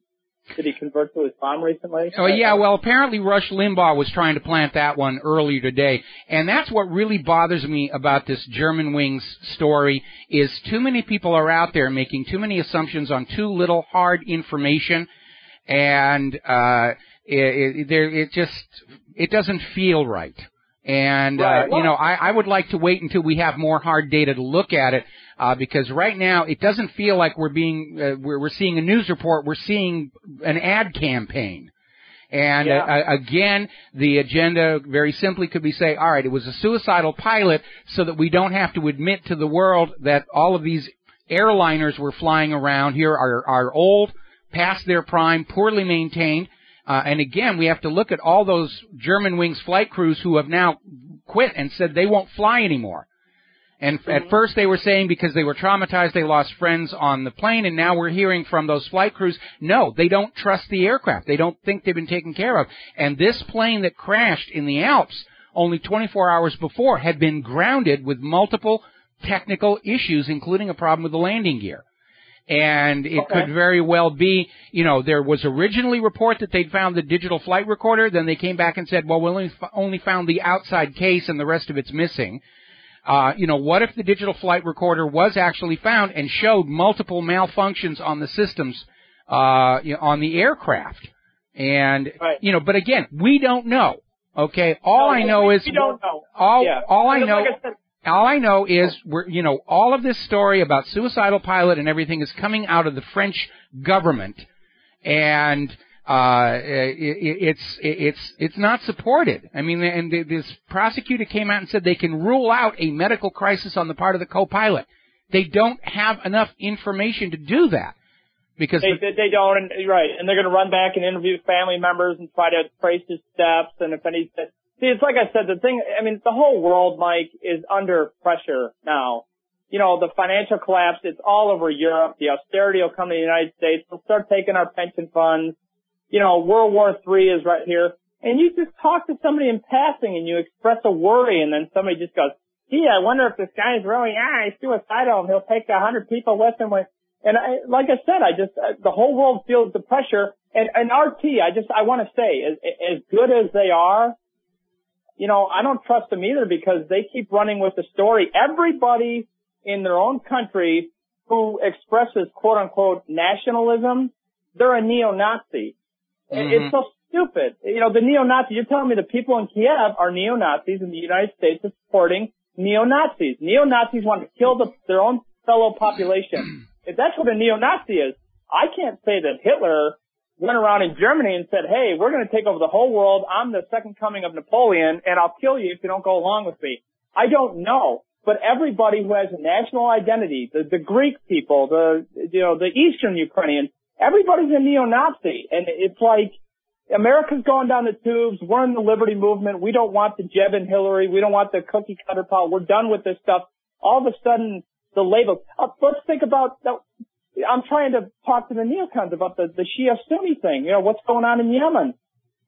Did he convert to Islam recently? Oh, yeah, well, apparently Rush Limbaugh was trying to plant that one earlier today. And that's what really bothers me about this German Wings story, is too many people are out there making too many assumptions on too little hard information. And it doesn't feel right. And, I would like to wait until we have more hard data to look at it, because right now it doesn't feel like we're seeing a news report, we're seeing an ad campaign. And, again, the agenda very simply could be say, all right, it was a suicidal pilot so that we don't have to admit to the world that all of these airliners we're flying around here are old, past their prime, poorly maintained. And again, we have to look at all those German Wings flight crews who have now quit and said they won't fly anymore. And at first they were saying because they were traumatized, they lost friends on the plane, and now we're hearing from those flight crews, no, they don't trust the aircraft. They don't think they've been taken care of. And this plane that crashed in the Alps only 24 hours before had been grounded with multiple technical issues, including a problem with the landing gear. And it could very well be, there was originally report that they'd found the digital flight recorder. Then they came back and said, well, we only found the outside case and the rest of it's missing. What if the digital flight recorder was actually found and showed multiple malfunctions on the systems, on the aircraft? And, but again, we don't know. Okay. All I know is, all I know is, all of this story about suicidal pilot and everything is coming out of the French government, and it's not supported. I mean, and this prosecutor came out and said they can rule out a medical crisis on the part of the co-pilot. They don't have enough information to do that. Because they don't, and they're going to run back and interview family members and try to trace his steps, and if any. See, it's like I said, the whole world, Mike, is under pressure now. The financial collapse, it's all over Europe. The austerity will come to the United States. They'll start taking our pension funds. World War III is right here. And you just talk to somebody in passing and you express a worry, and then somebody just goes, gee, I wonder if this guy is really, he's suicidal and he'll take 100 people with him. And like I said, the whole world feels the pressure. And RT, I want to say, as good as they are, I don't trust them either, because they keep running with the story. Everybody in their own country who expresses quote unquote nationalism, they're a neo-Nazi. It's so stupid. The neo-Nazis, you're telling me the people in Kiev are neo-Nazis and the United States is supporting neo-Nazis. Neo-Nazis want to kill their own fellow population. If that's what a neo-Nazi is, I can't say that Hitler went around in Germany and said, hey, we're going to take over the whole world. I'm the second coming of Napoleon, and I'll kill you if you don't go along with me. I don't know. But everybody who has a national identity, the Greek people, the Eastern Ukrainians, everybody's a neo-Nazi. And it's like America's going down the tubes. We're in the liberty movement. We don't want the Jeb and Hillary. We don't want the cookie cutter power. We're done with this stuff. All of a sudden, the label. Let's think about I'm trying to talk to the neocons about the Shia-Sunni thing. What's going on in Yemen?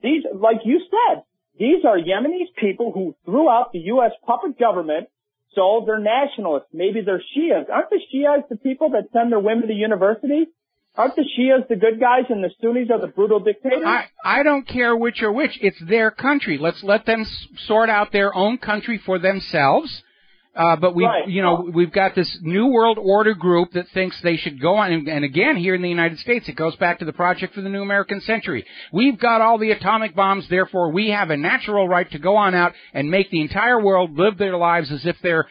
These, like you said, these are Yemenis people who threw out the U.S. puppet government, so they're nationalists. Maybe they're Shias. Aren't the Shias the people that send their women to university? Aren't the Shias the good guys and the Sunnis are the brutal dictators? I don't care which or which. It's their country. Let's let them sort out their own country for themselves. But we've got this New World Order group that thinks they should go on, and again, here in the United States, it goes back to the Project for the New American Century. We've got all the atomic bombs, therefore we have a natural right to go on out and make the entire world live their lives as if they're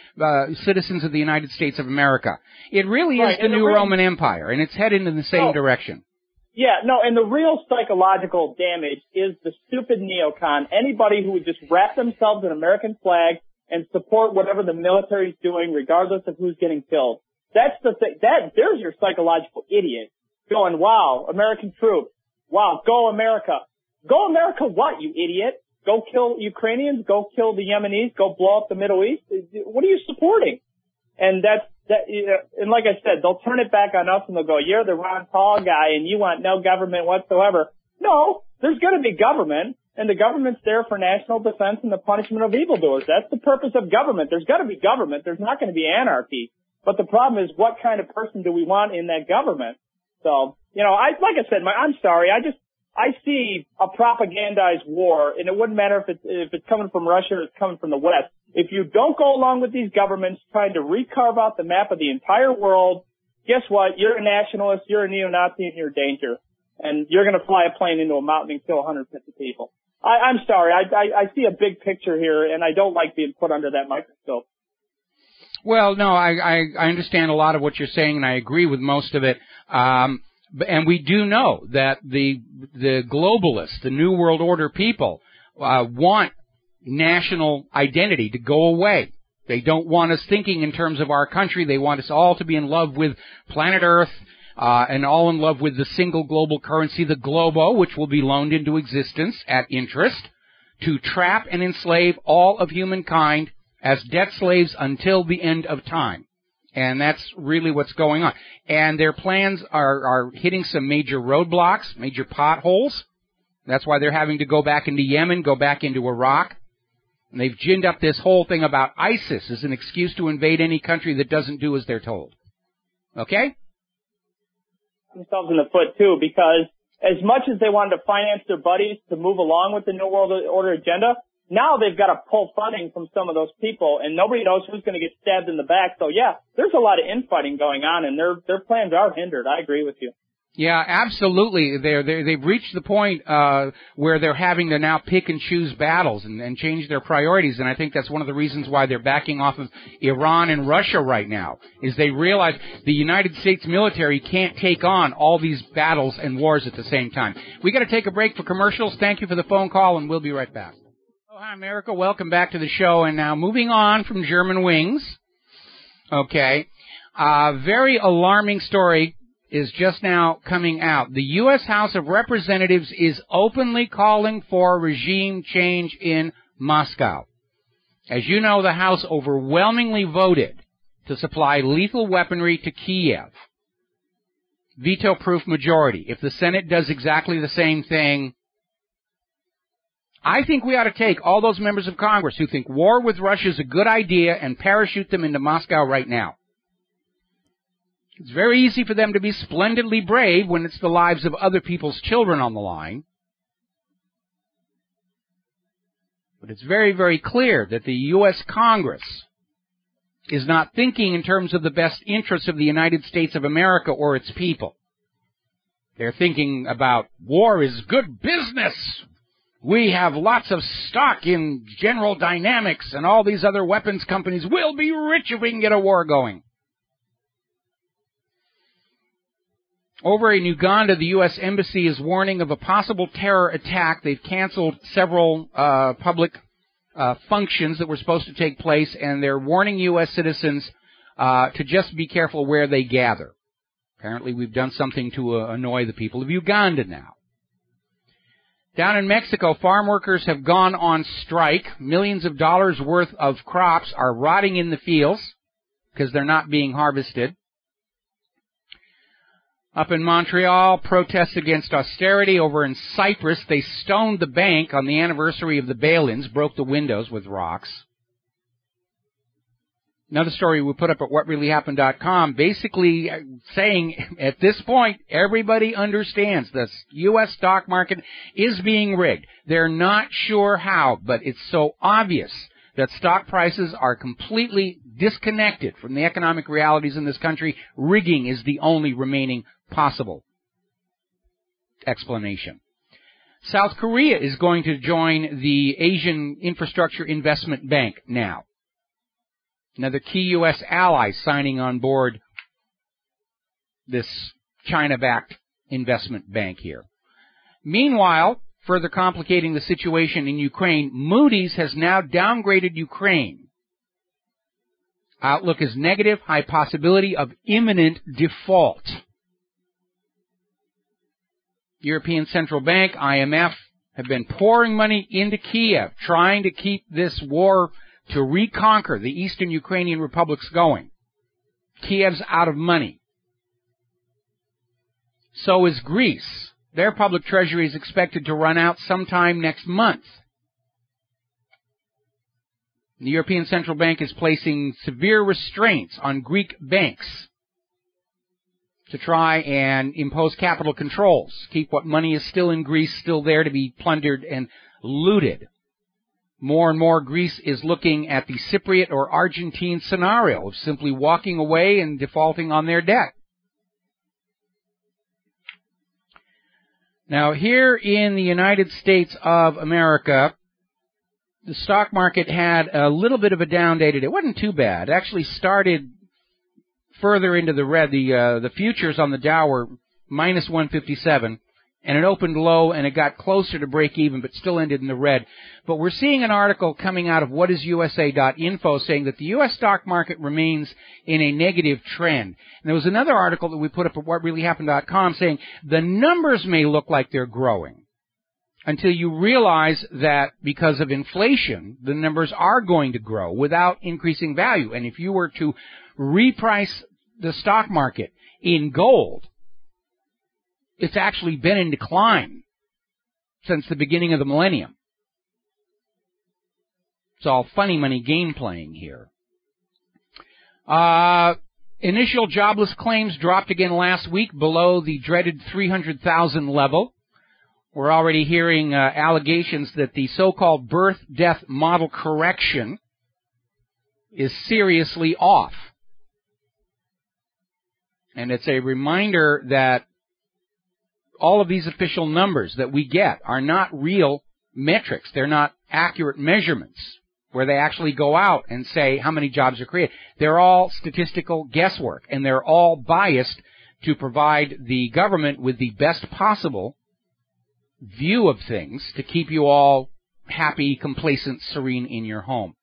citizens of the United States of America. It really is the new Roman Empire, and it's headed in the same direction. Yeah, no, and the real psychological damage is the stupid neocon, anybody who would just wrap themselves in an American flag and support whatever the military's doing, regardless of who's getting killed. That's the thing. There's your psychological idiot going, wow, American troops. Wow, go America. Go America what, you idiot? Go kill Ukrainians, go kill the Yemenis, go blow up the Middle East. What are you supporting? And and like I said, they'll turn it back on us and they'll go, you're the Ron Paul guy and you want no government whatsoever. No, there's going to be government, and the government's there for national defense and the punishment of evildoers. That's the purpose of government. There's got to be government. There's not going to be anarchy. But the problem is, what kind of person do we want in that government? So, like I said, I'm sorry. I see a propagandized war, and it wouldn't matter if it's coming from Russia or it's coming from the West. If you don't go along with these governments trying to recarve out the map of the entire world, guess what? You're a nationalist, you're a neo-Nazi, and you're a danger. And you're going to fly a plane into a mountain and kill 150 people. I'm sorry. I see a big picture here, and I don't like being put under that microscope. Well, no, I understand a lot of what you're saying, and I agree with most of it. And we do know that the globalists, the New World Order people, want national identity to go away. They don't want us thinking in terms of our country. They want us all to be in love with planet Earth, and all in love with the single global currency, the globo, which will be loaned into existence at interest, to trap and enslave all of humankind as debt slaves until the end of time. And that's really what's going on. And their plans are hitting some major roadblocks, major potholes. That's why they're having to go back into Yemen, go back into Iraq. And they've ginned up this whole thing about ISIS as an excuse to invade any country that doesn't do as they're told. Okay? Themselves in the foot, too, because as much as they wanted to finance their buddies to move along with the New World Order agenda, now they've got to pull funding from some of those people, and nobody knows who's going to get stabbed in the back. So, yeah, there's a lot of infighting going on, and their plans are hindered. I agree with you. Yeah, absolutely. They've reached the point where they're having to now pick and choose battles and change their priorities, and I think that's one of the reasons why they're backing off of Iran and Russia right now, is they realize the United States military can't take on all these battles and wars at the same time. We got to take a break for commercials. Thank you for the phone call, and we'll be right back. Oh, hi, America. Welcome back to the show, and now moving on from German wings. Okay. Very alarming story is just now coming out. The U.S. House of Representatives is openly calling for regime change in Moscow. As you know, the House overwhelmingly voted to supply lethal weaponry to Kiev. Veto-proof majority. If the Senate does exactly the same thing, I think we ought to take all those members of Congress who think war with Russia is a good idea and parachute them into Moscow right now. It's very easy for them to be splendidly brave when it's the lives of other people's children on the line. But it's very, very clear that the U.S. Congress is not thinking in terms of the best interests of the United States of America or its people. They're thinking about war is good business. We have lots of stock in General Dynamics and all these other weapons companies. We'll be rich if we can get a war going. Over in Uganda, the U.S. Embassy is warning of a possible terror attack. They've canceled several public functions that were supposed to take place, and they're warning U.S. citizens to just be careful where they gather. Apparently, we've done something to annoy the people of Uganda now. Down in Mexico, farm workers have gone on strike. Millions of dollars worth of crops are rotting in the fields because they're not being harvested. Up in Montreal, protests against austerity. Over in Cyprus, they stoned the bank on the anniversary of the bail-ins, broke the windows with rocks. Another story we put up at whatreallyhappened.com, basically saying at this point, everybody understands the U.S. stock market is being rigged. They're not sure how, but it's so obvious that stock prices are completely disconnected from the economic realities in this country. Rigging is the only remaining possible explanation. South Korea is going to join the Asian Infrastructure Investment Bank now. Another key U.S. ally signing on board this China-backed investment bank here. Meanwhile, further complicating the situation in Ukraine, Moody's has now downgraded Ukraine. Outlook is negative, high possibility of imminent default. European Central Bank, IMF, have been pouring money into Kiev, trying to keep this war to reconquer the eastern Ukrainian republics going. Kiev's out of money. So is Greece. Their public treasury is expected to run out sometime next month. The European Central Bank is placing severe restraints on Greek banks to try and impose capital controls, keep what money is still in Greece still there to be plundered and looted. More and more Greece is looking at the Cypriot or Argentine scenario of simply walking away and defaulting on their debt. Now, here in the United States of America, the stock market had a little bit of a down day today. It wasn't too bad. It actually started further into the red. The futures on the Dow were minus 157, and it opened low, and it got closer to break even, but still ended in the red. But we're seeing an article coming out of whatisyusa.info saying that the U.S. stock market remains in a negative trend. And there was another article that we put up at whatreallyhappened.com saying the numbers may look like they're growing until you realize that because of inflation, the numbers are going to grow without increasing value. And if you were to reprice the stock market in gold, it's actually been in decline since the beginning of the millennium. It's all funny money game playing here. Initial jobless claims dropped again last week below the dreaded 300,000 level. We're already hearing allegations that the so-called birth-death model correction is seriously off. And it's a reminder that all of these official numbers that we get are not real metrics. They're not accurate measurements where they actually go out and say how many jobs are created. They're all statistical guesswork, and they're all biased to provide the government with the best possible view of things to keep you all happy, complacent, serene in your home.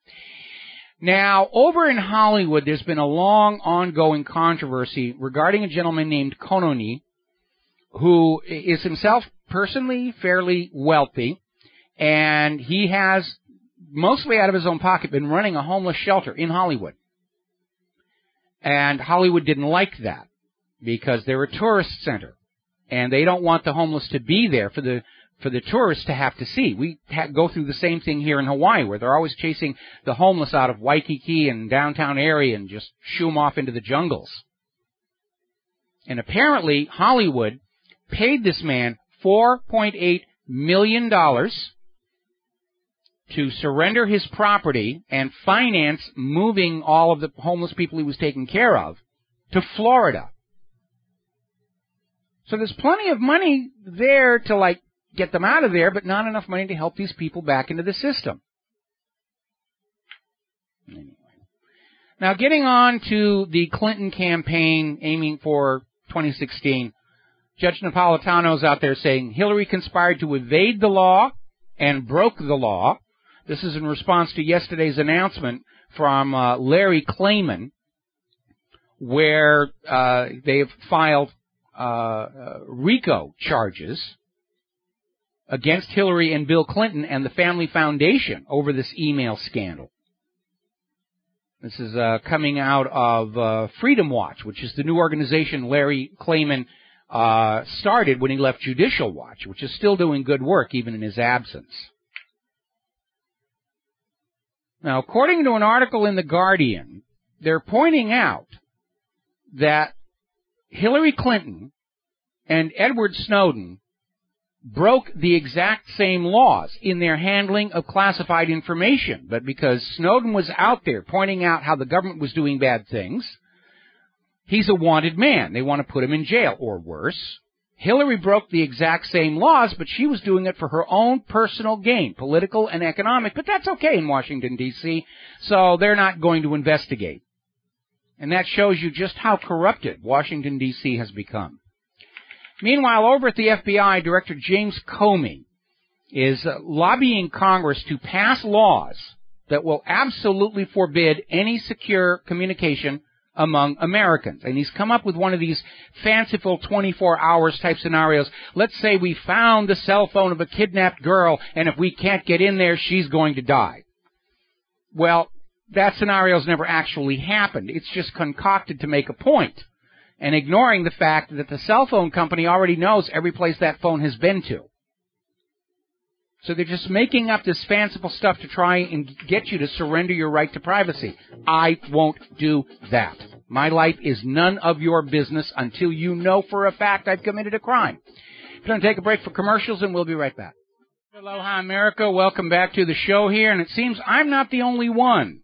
Now, over in Hollywood, there's been a long, ongoing controversy regarding a gentleman named Kononi, who is himself personally fairly wealthy, and he has, mostly out of his own pocket, been running a homeless shelter in Hollywood. And Hollywood didn't like that because they're a tourist center, and they don't want the homeless to be there for the tourists to have to see. We go through the same thing here in Hawaii, where they're always chasing the homeless out of Waikiki and downtown area and just shoo them off into the jungles. And apparently, Hollywood paid this man $4.8 million to surrender his property and finance moving all of the homeless people he was taking care of to Florida. So there's plenty of money there to, get them out of there, but not enough money to help these people back into the system. Anyway. Now, getting on to the Clinton campaign aiming for 2016, Judge Napolitano's out there saying Hillary conspired to evade the law and broke the law. This is in response to yesterday's announcement from Larry Klayman, where they have filed RICO charges against Hillary and Bill Clinton and the Family Foundation over this email scandal. This is coming out of Freedom Watch, which is the new organization Larry Klayman started when he left Judicial Watch, which is still doing good work even in his absence. Now, according to an article in The Guardian, they're pointing out that Hillary Clinton and Edward Snowden broke the exact same laws in their handling of classified information. But because Snowden was out there pointing out how the government was doing bad things, he's a wanted man. They want to put him in jail, or worse. Hillary broke the exact same laws, but she was doing it for her own personal gain, political and economic. But that's okay in Washington, D.C., so they're not going to investigate. And that shows you just how corrupted Washington, D.C. has become. Meanwhile, over at the FBI, Director James Comey is lobbying Congress to pass laws that will absolutely forbid any secure communication among Americans. And he's come up with one of these fanciful 24 hours type scenarios. Let's say we found the cell phone of a kidnapped girl, and if we can't get in there, she's going to die. Well, that scenario's never actually happened. It's just concocted to make a point, and ignoring the fact that the cell phone company already knows every place that phone has been to. So they're just making up this fanciful stuff to try and get you to surrender your right to privacy. I won't do that. My life is none of your business until you know for a fact I've committed a crime. We're going to take a break for commercials, and we'll be right back. Aloha, America. Welcome back to the show here. And it seems I'm not the only one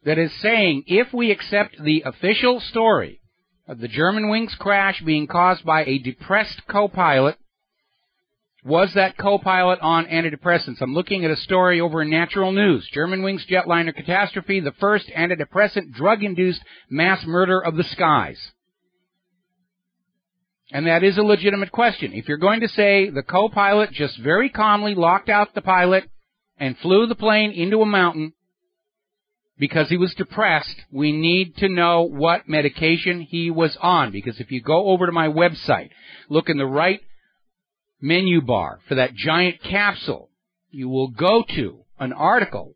that is saying if we accept the official story of the Germanwings crash being caused by a depressed co-pilot, was that co-pilot on antidepressants? I'm looking at a story over in Natural News. Germanwings jetliner catastrophe, the first antidepressant drug-induced mass murder of the skies. And that is a legitimate question. If you're going to say the co-pilot just very calmly locked out the pilot and flew the plane into a mountain because he was depressed, we need to know what medication he was on. Because if you go over to my website, look in the right menu bar for that giant capsule, you will go to an article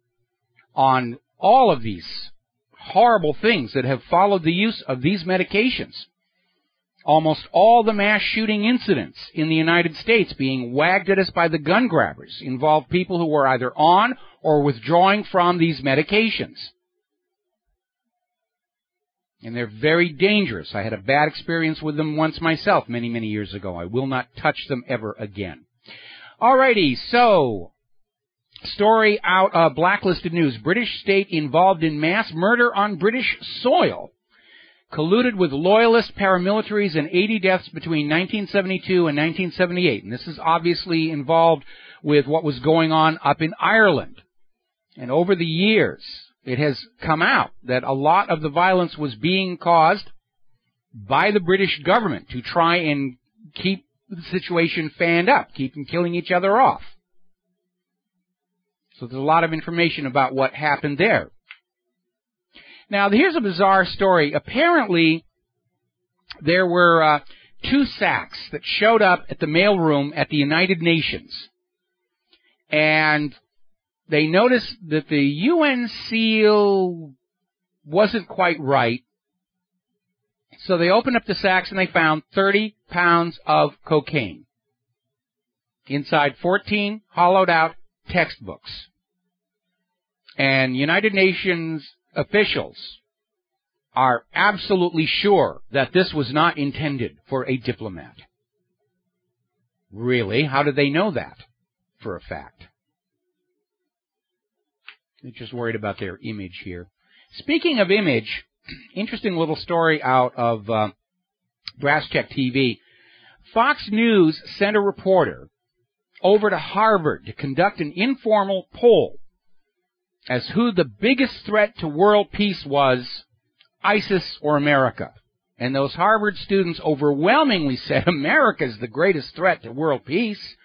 on all of these horrible things that have followed the use of these medications. Almost all the mass shooting incidents in the United States being wagged at us by the gun grabbers involve people who were either on or withdrawing from these medications. And they're very dangerous. I had a bad experience with them once myself many, many years ago. I will not touch them ever again. Alrighty, so, story out of Blacklisted News. British state involved in mass murder on British soil. Colluded with loyalist paramilitaries and 80 deaths between 1972 and 1978. And this is obviously involved with what was going on up in Ireland. And over the years, it has come out that a lot of the violence was being caused by the British government to try and keep the situation fanned up, keep them killing each other off. So there's a lot of information about what happened there. Now, here's a bizarre story. Apparently, there were 2 sacks that showed up at the mailroom at the United Nations. And they noticed that the UN seal wasn't quite right. So they opened up the sacks and they found 30 pounds of cocaine inside 14 hollowed out textbooks. And United Nations officials are absolutely sure that this was not intended for a diplomat. Really? How did they know that for a fact? They're just worried about their image here. Speaking of image, interesting little story out of Brass Check TV. Fox News sent a reporter over to Harvard to conduct an informal poll as who the biggest threat to world peace was, ISIS or America. And those Harvard students overwhelmingly said America's the greatest threat to world peace.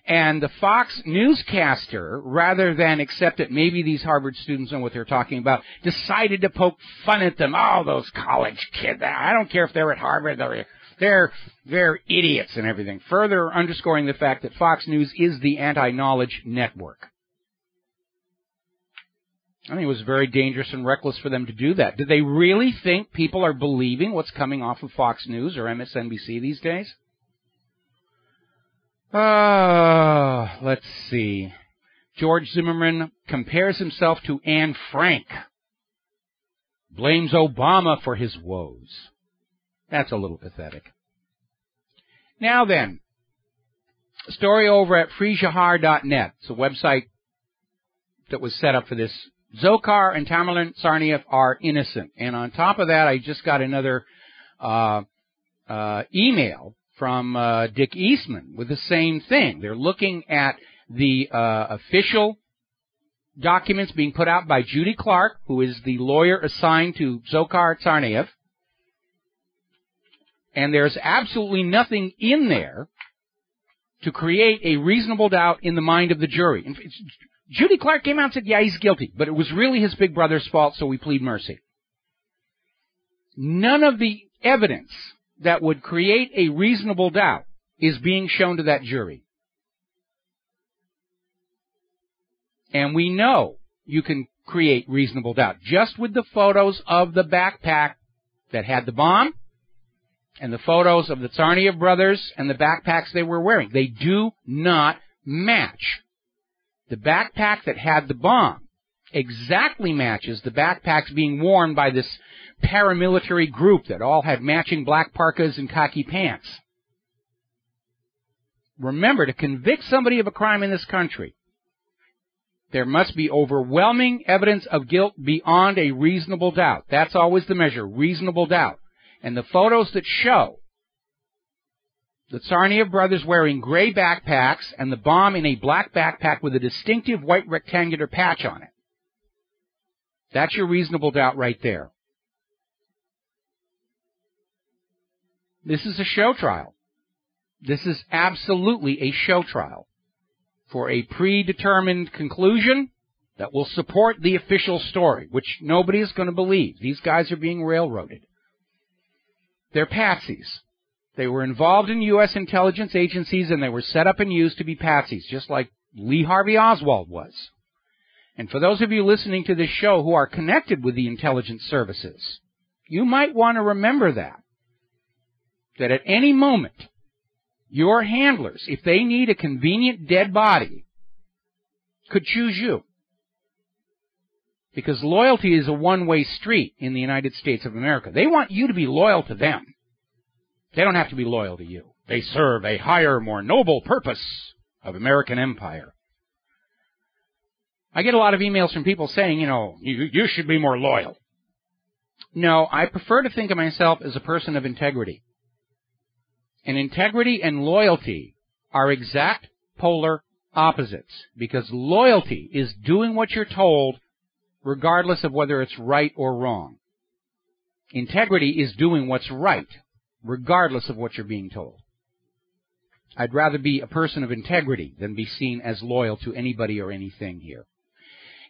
And the Fox newscaster, rather than accept that maybe these Harvard students know what they're talking about, decided to poke fun at them. Oh, those college kids, I don't care if they're at Harvard, they're idiots and everything. Further underscoring the fact that Fox News is the anti-knowledge network. I think it was very dangerous and reckless for them to do that. Do they really think people are believing what's coming off of Fox News or MSNBC these days? Let's see. George Zimmerman compares himself to Anne Frank. Blames Obama for his woes. That's a little pathetic. Now then, a story over at freejahar.net. It's a website that was set up for this. Dzhokhar and Tamerlan Tsarnaev are innocent. And on top of that, I just got another email from Dick Eastman with the same thing. They're looking at the official documents being put out by Judy Clark, who is the lawyer assigned to Dzhokhar Tsarnaev. And there's absolutely nothing in there to create a reasonable doubt in the mind of the jury. Judy Clark came out and said, yeah, he's guilty, but it was really his big brother's fault, so we plead mercy. None of the evidence that would create a reasonable doubt is being shown to that jury. And we know you can create reasonable doubt just with the photos of the backpack that had the bomb and the photos of the Tsarnaev brothers and the backpacks they were wearing. They do not match. The backpack that had the bomb exactly matches the backpacks being worn by this paramilitary group that all had matching black parkas and khaki pants. Remember, to convict somebody of a crime in this country, there must be overwhelming evidence of guilt beyond a reasonable doubt. That's always the measure, reasonable doubt. And the photos that show the Tsarnaev brothers wearing gray backpacks and the bomb in a black backpack with a distinctive white rectangular patch on it. That's your reasonable doubt right there. This is a show trial. This is absolutely a show trial for a predetermined conclusion that will support the official story, which nobody is going to believe. These guys are being railroaded. They're patsies. They were involved in U.S. intelligence agencies, and they were set up and used to be patsies, just like Lee Harvey Oswald was. And for those of you listening to this show who are connected with the intelligence services, you might want to remember that at any moment, your handlers, if they need a convenient dead body, could choose you. Because loyalty is a one-way street in the United States of America. They want you to be loyal to them. They don't have to be loyal to you. They serve a higher, more noble purpose of American empire. I get a lot of emails from people saying, you should be more loyal. No, I prefer to think of myself as a person of integrity. And integrity and loyalty are exact polar opposites, because loyalty is doing what you're told regardless of whether it's right or wrong. Integrity is doing what's right regardless of what you're being told. I'd rather be a person of integrity than be seen as loyal to anybody or anything here.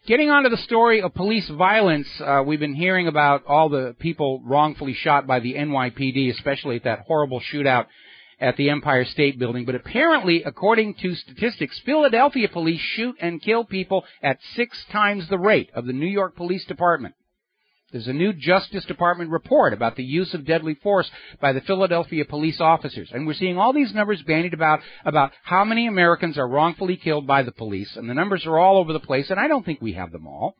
Getting on to the story of police violence, we've been hearing about all the people wrongfully shot by the NYPD, especially at that horrible shootout at the Empire State Building. But apparently, according to statistics, Philadelphia police shoot and kill people at 6 times the rate of the New York Police Department. There's a new Justice Department report about the use of deadly force by the Philadelphia police officers. And we're seeing all these numbers bandied about how many Americans are wrongfully killed by the police. And the numbers are all over the place, and I don't think we have them all,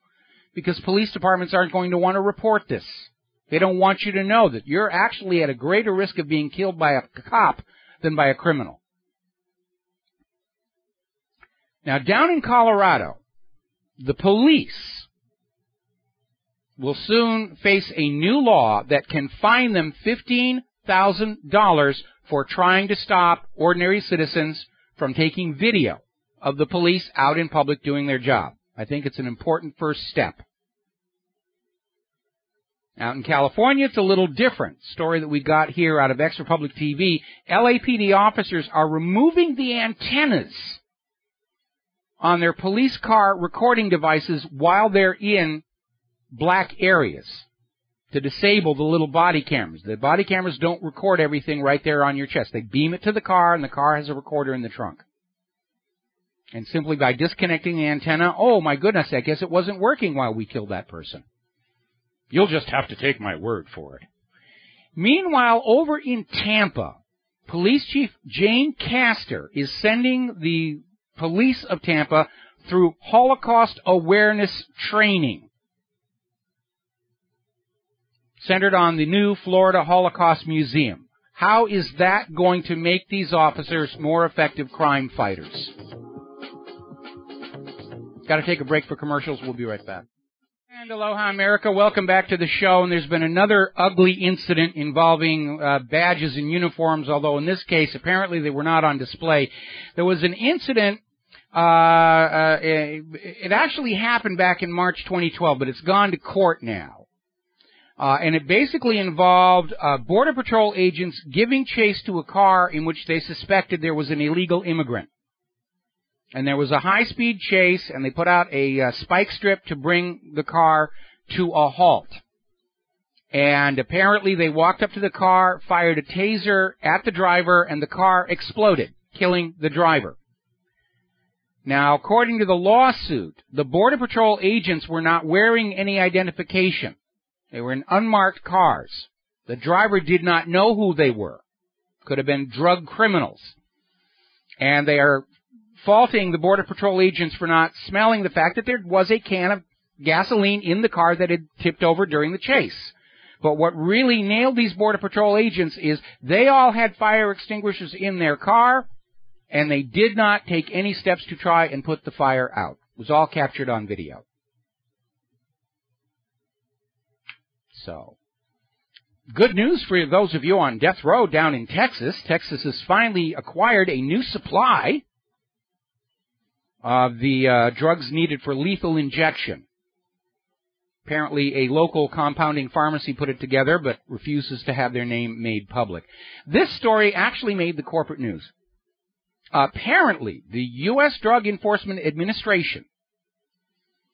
because police departments aren't going to want to report this. They don't want you to know that you're actually at a greater risk of being killed by a cop than by a criminal. Now, down in Colorado, the police will soon face a new law that can fine them $15,000 for trying to stop ordinary citizens from taking video of the police out in public doing their job. I think it's an important first step. Out in California, it's a little different. Story that we got here out of Extra Public TV. LAPD officers are removing the antennas on their police car recording devices while they're in black areas to disable the little body cameras. The body cameras don't record everything right there on your chest. They beam it to the car, and the car has a recorder in the trunk. And simply by disconnecting the antenna, oh my goodness, I guess it wasn't working while we killed that person. You'll just have to take my word for it. Meanwhile, over in Tampa, Police Chief Jane Castor is sending the police of Tampa through Holocaust awareness training centered on the new Florida Holocaust Museum. How is that going to make these officers more effective crime fighters? Got to take a break for commercials. We'll be right back. And aloha, America. Welcome back to the show. And there's been another ugly incident involving badges and uniforms, although in this case, apparently they were not on display. There was an incident. It actually happened back in March 2012, but it's gone to court now. And it basically involved Border Patrol agents giving chase to a car in which they suspected there was an illegal immigrant. And there was a high-speed chase, and they put out a spike strip to bring the car to a halt. And apparently they walked up to the car, fired a taser at the driver, and the car exploded, killing the driver. Now, according to the lawsuit, the Border Patrol agents were not wearing any identification. They were in unmarked cars. The driver did not know who they were. Could have been drug criminals. And they are faulting the Border Patrol agents for not smelling the fact that there was a can of gasoline in the car that had tipped over during the chase. But what really nailed these Border Patrol agents is they all had fire extinguishers in their car, and they did not take any steps to try and put the fire out. It was all captured on video. So, good news for those of you on death row down in Texas. Texas has finally acquired a new supply of the drugs needed for lethal injection. Apparently, a local compounding pharmacy put it together, but refuses to have their name made public. This story actually made the corporate news. Apparently, the U.S. Drug Enforcement Administration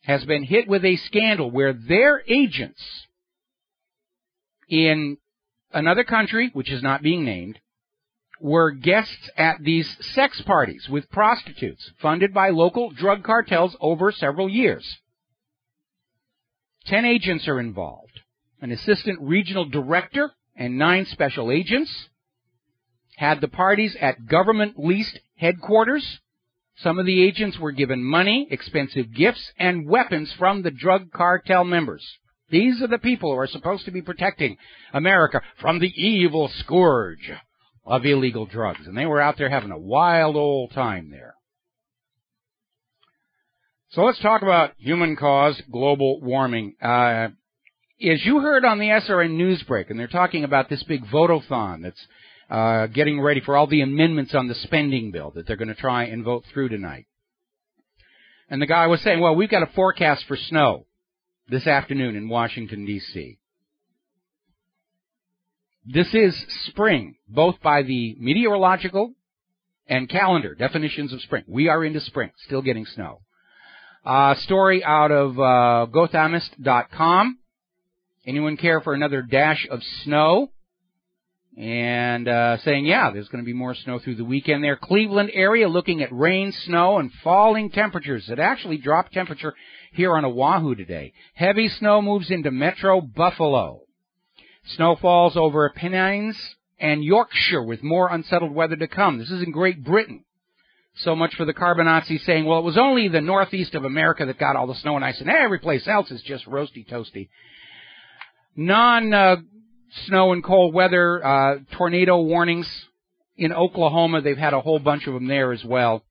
has been hit with a scandal where their agents in another country, which is not being named, were guests at these sex parties with prostitutes funded by local drug cartels over several years. 10 agents are involved, an assistant regional director and 9 special agents. Had the parties at government-leased headquarters. Some of the agents were given money, expensive gifts, and weapons from the drug cartel members. These are the people who are supposed to be protecting America from the evil scourge of illegal drugs. And they were out there having a wild old time there. So let's talk about human-caused global warming. As you heard on the SRN Newsbreak, and they're talking about this big vote-a-thon that's getting ready for all the amendments on the spending bill that they're going to try and vote through tonight. And the guy was saying, well, we've got a forecast for snow this afternoon in Washington, D.C. This is spring, both by the meteorological and calendar definitions of spring. We are into spring, still getting snow. Story out of Gothamist.com. Anyone care for another dash of snow? And saying, yeah, there's going to be more snow through the weekend there. Cleveland area looking at rain, snow, and falling temperatures. It actually dropped temperature here on Oahu today. Heavy snow moves into Metro Buffalo. Snow falls over Pennines and Yorkshire with more unsettled weather to come. This is in Great Britain. So much for the Carbonazzi saying, well, it was only the northeast of America that got all the snow and ice, and every place else is just roasty toasty. Non-snow and cold weather, tornado warnings in Oklahoma. They've had a whole bunch of them there as well.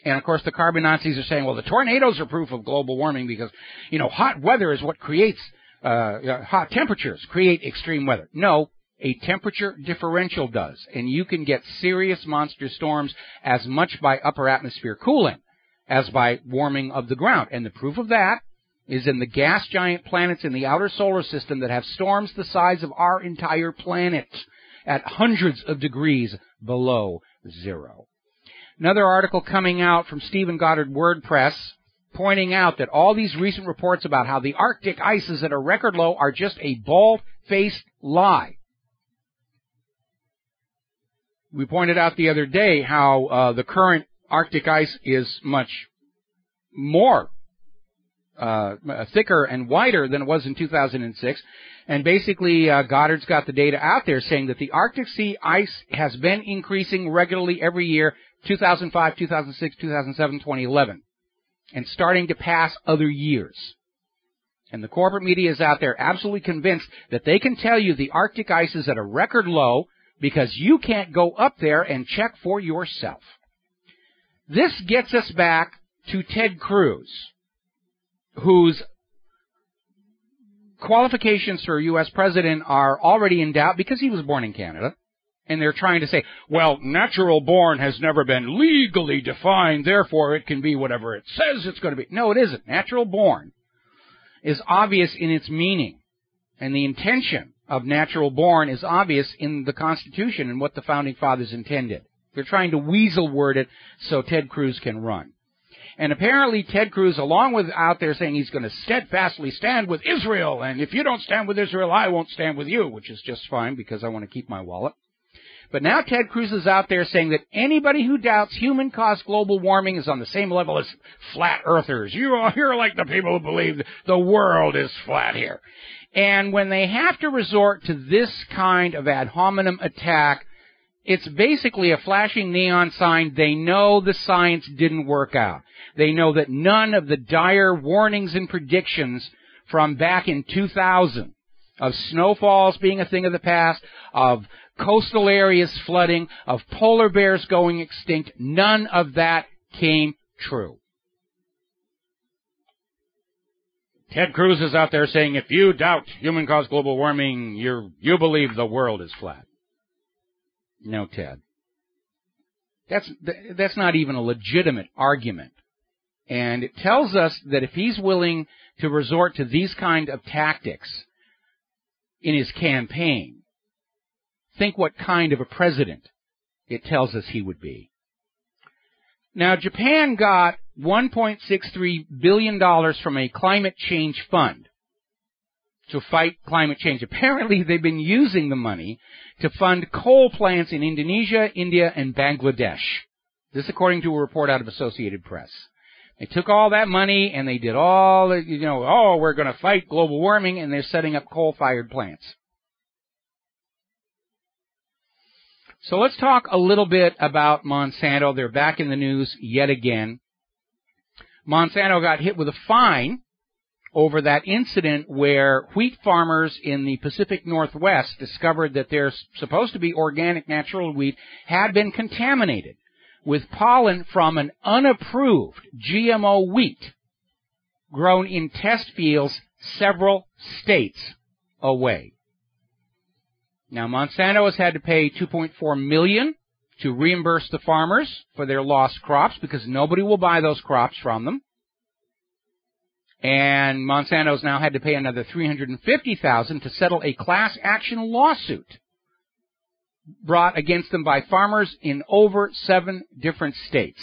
And, of course, the Carbonazis are saying, well, the tornadoes are proof of global warming because, you know, hot weather is what creates, hot temperatures create extreme weather. No. A temperature differential does, and you can get serious monster storms as much by upper atmosphere cooling as by warming of the ground. And the proof of that is in the gas giant planets in the outer solar system that have storms the size of our entire planet at hundreds of degrees below zero. Another article coming out from Stephen Goddard WordPress pointing out that all these recent reports about how the Arctic ice is at a record low are just a bald-faced lie. We pointed out the other day how the current Arctic ice is much more thicker and wider than it was in 2006. And basically, Goddard's got the data out there saying that the Arctic Sea ice has been increasing regularly every year, 2005, 2006, 2007, 2011, and starting to pass other years. And the corporate media is out there absolutely convinced that they can tell you the Arctic ice is at a record low because you can't go up there and check for yourself. This gets us back to Ted Cruz, whose qualifications for U.S. president are already in doubt because he was born in Canada. And they're trying to say, well, natural born has never been legally defined, therefore it can be whatever it says it's going to be. No, it isn't. Natural born is obvious in its meaning, and the intention of natural born is obvious in the Constitution and what the Founding Fathers intended. They're trying to weasel word it so Ted Cruz can run. And apparently Ted Cruz, along with out there saying he's going to steadfastly stand with Israel, and if you don't stand with Israel, I won't stand with you, which is just fine because I want to keep my wallet. But now Ted Cruz is out there saying that anybody who doubts human-caused global warming is on the same level as flat earthers. You're like the people who believe the world is flat here. And when they have to resort to this kind of ad hominem attack, it's basically a flashing neon sign. They know the science didn't work out. They know that none of the dire warnings and predictions from back in 2000 of snowfalls being a thing of the past, of coastal areas flooding, of polar bears going extinct, none of that came true. Ted Cruz is out there saying, if you doubt human-caused global warming, you believe the world is flat. No, Ted. That's not even a legitimate argument. And it tells us that if he's willing to resort to these kind of tactics in his campaign, think what kind of a president it tells us he would be. Now, Japan got $1.63 billion from a climate change fund to fight climate change. Apparently, they've been using the money to fund coal plants in Indonesia, India, and Bangladesh. This according to a report out of Associated Press. They took all that money and they did all, we're going to fight global warming, and they're setting up coal-fired plants. So let's talk a little bit about Monsanto. They're back in the news yet again. Monsanto got hit with a fine over that incident where wheat farmers in the Pacific Northwest discovered that their supposed to be organic natural wheat had been contaminated with pollen from an unapproved GMO wheat grown in test fields several states away. Now, Monsanto has had to pay $2.4 million to reimburse the farmers for their lost crops because nobody will buy those crops from them. And Monsanto's now had to pay another $350,000 to settle a class action lawsuit brought against them by farmers in over 7 different states.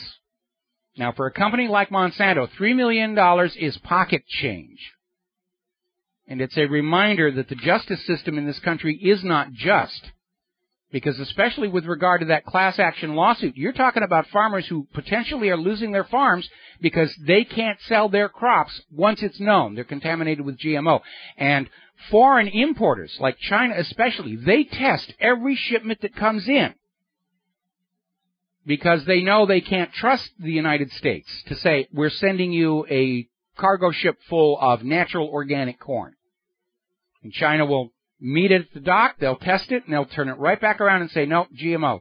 Now, for a company like Monsanto, $3 million is pocket change. And it's a reminder that the justice system in this country is not just. Because especially with regard to that class action lawsuit, you're talking about farmers who potentially are losing their farms because they can't sell their crops once it's known they're contaminated with GMO. And foreign importers, like China especially, they test every shipment that comes in because they know they can't trust the United States to say, we're sending you a cargo ship full of natural organic corn. And China will meet it at the dock, they'll test it, and they'll turn it right back around and say, no, GMO.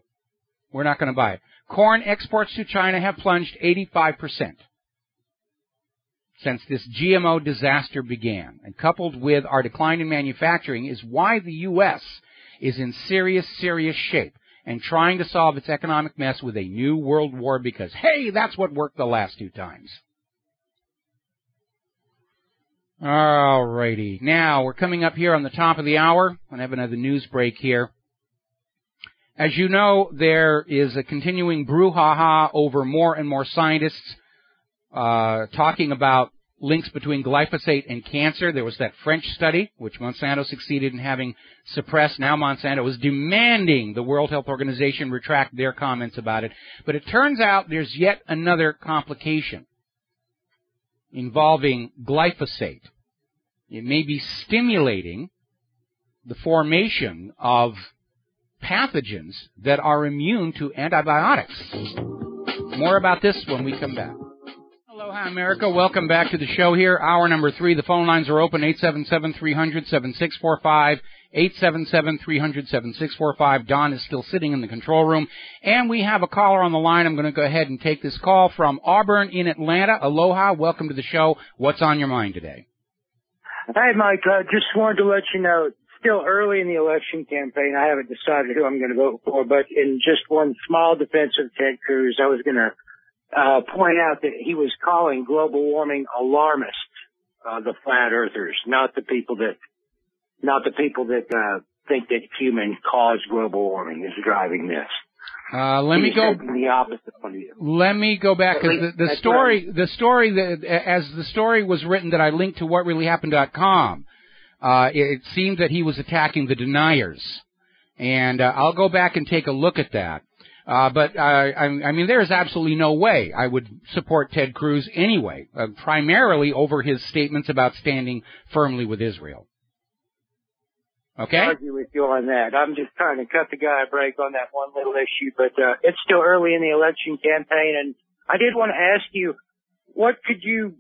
We're not going to buy it. Corn exports to China have plunged 85% since this GMO disaster began. And coupled with our decline in manufacturing is why the U.S. is in serious, serious shape and trying to solve its economic mess with a new world war because, hey, that's what worked the last 2 times. All righty. Now, we're coming up here on the top of the hour. I'm going to have another news break here. As you know, there is a continuing brouhaha over more and more scientists talking about links between glyphosate and cancer. There was that French study, which Monsanto succeeded in having suppressed. Now Monsanto is demanding the World Health Organization retract their comments about it. But it turns out there's yet another complication involving glyphosate. It may be stimulating the formation of pathogens that are immune to antibiotics. More about this when we come back. Aloha, America. Welcome back to the show here. Hour number 3. The phone lines are open, 877-300-7645. 877-300-7645. Don is still sitting in the control room. And we have a caller on the line. I'm going to go ahead and take this call from Auburn in Atlanta. Aloha. Welcome to the show. What's on your mind today? Hi, Mike. Just wanted to let you know, it's still early in the election campaign. I haven't decided who I'm going to vote for, but in just one small defense of Ted Cruz, I was going to point out that he was calling global warming alarmists, the flat earthers, not the people that think that human caused global warming is driving this. Let me go. The opposite point of view. Let me go back because the story that as the story was written that I linked to whatreallyhappened.com, it seemed that he was attacking the deniers, and I'll go back and take a look at that. But I mean, there is absolutely no way I would support Ted Cruz anyway, primarily over his statements about standing firmly with Israel. Okay? I argue with you on that. I'm just trying to cut the guy a break on that one little issue, but it's still early in the election campaign, and I did want to ask you, what could you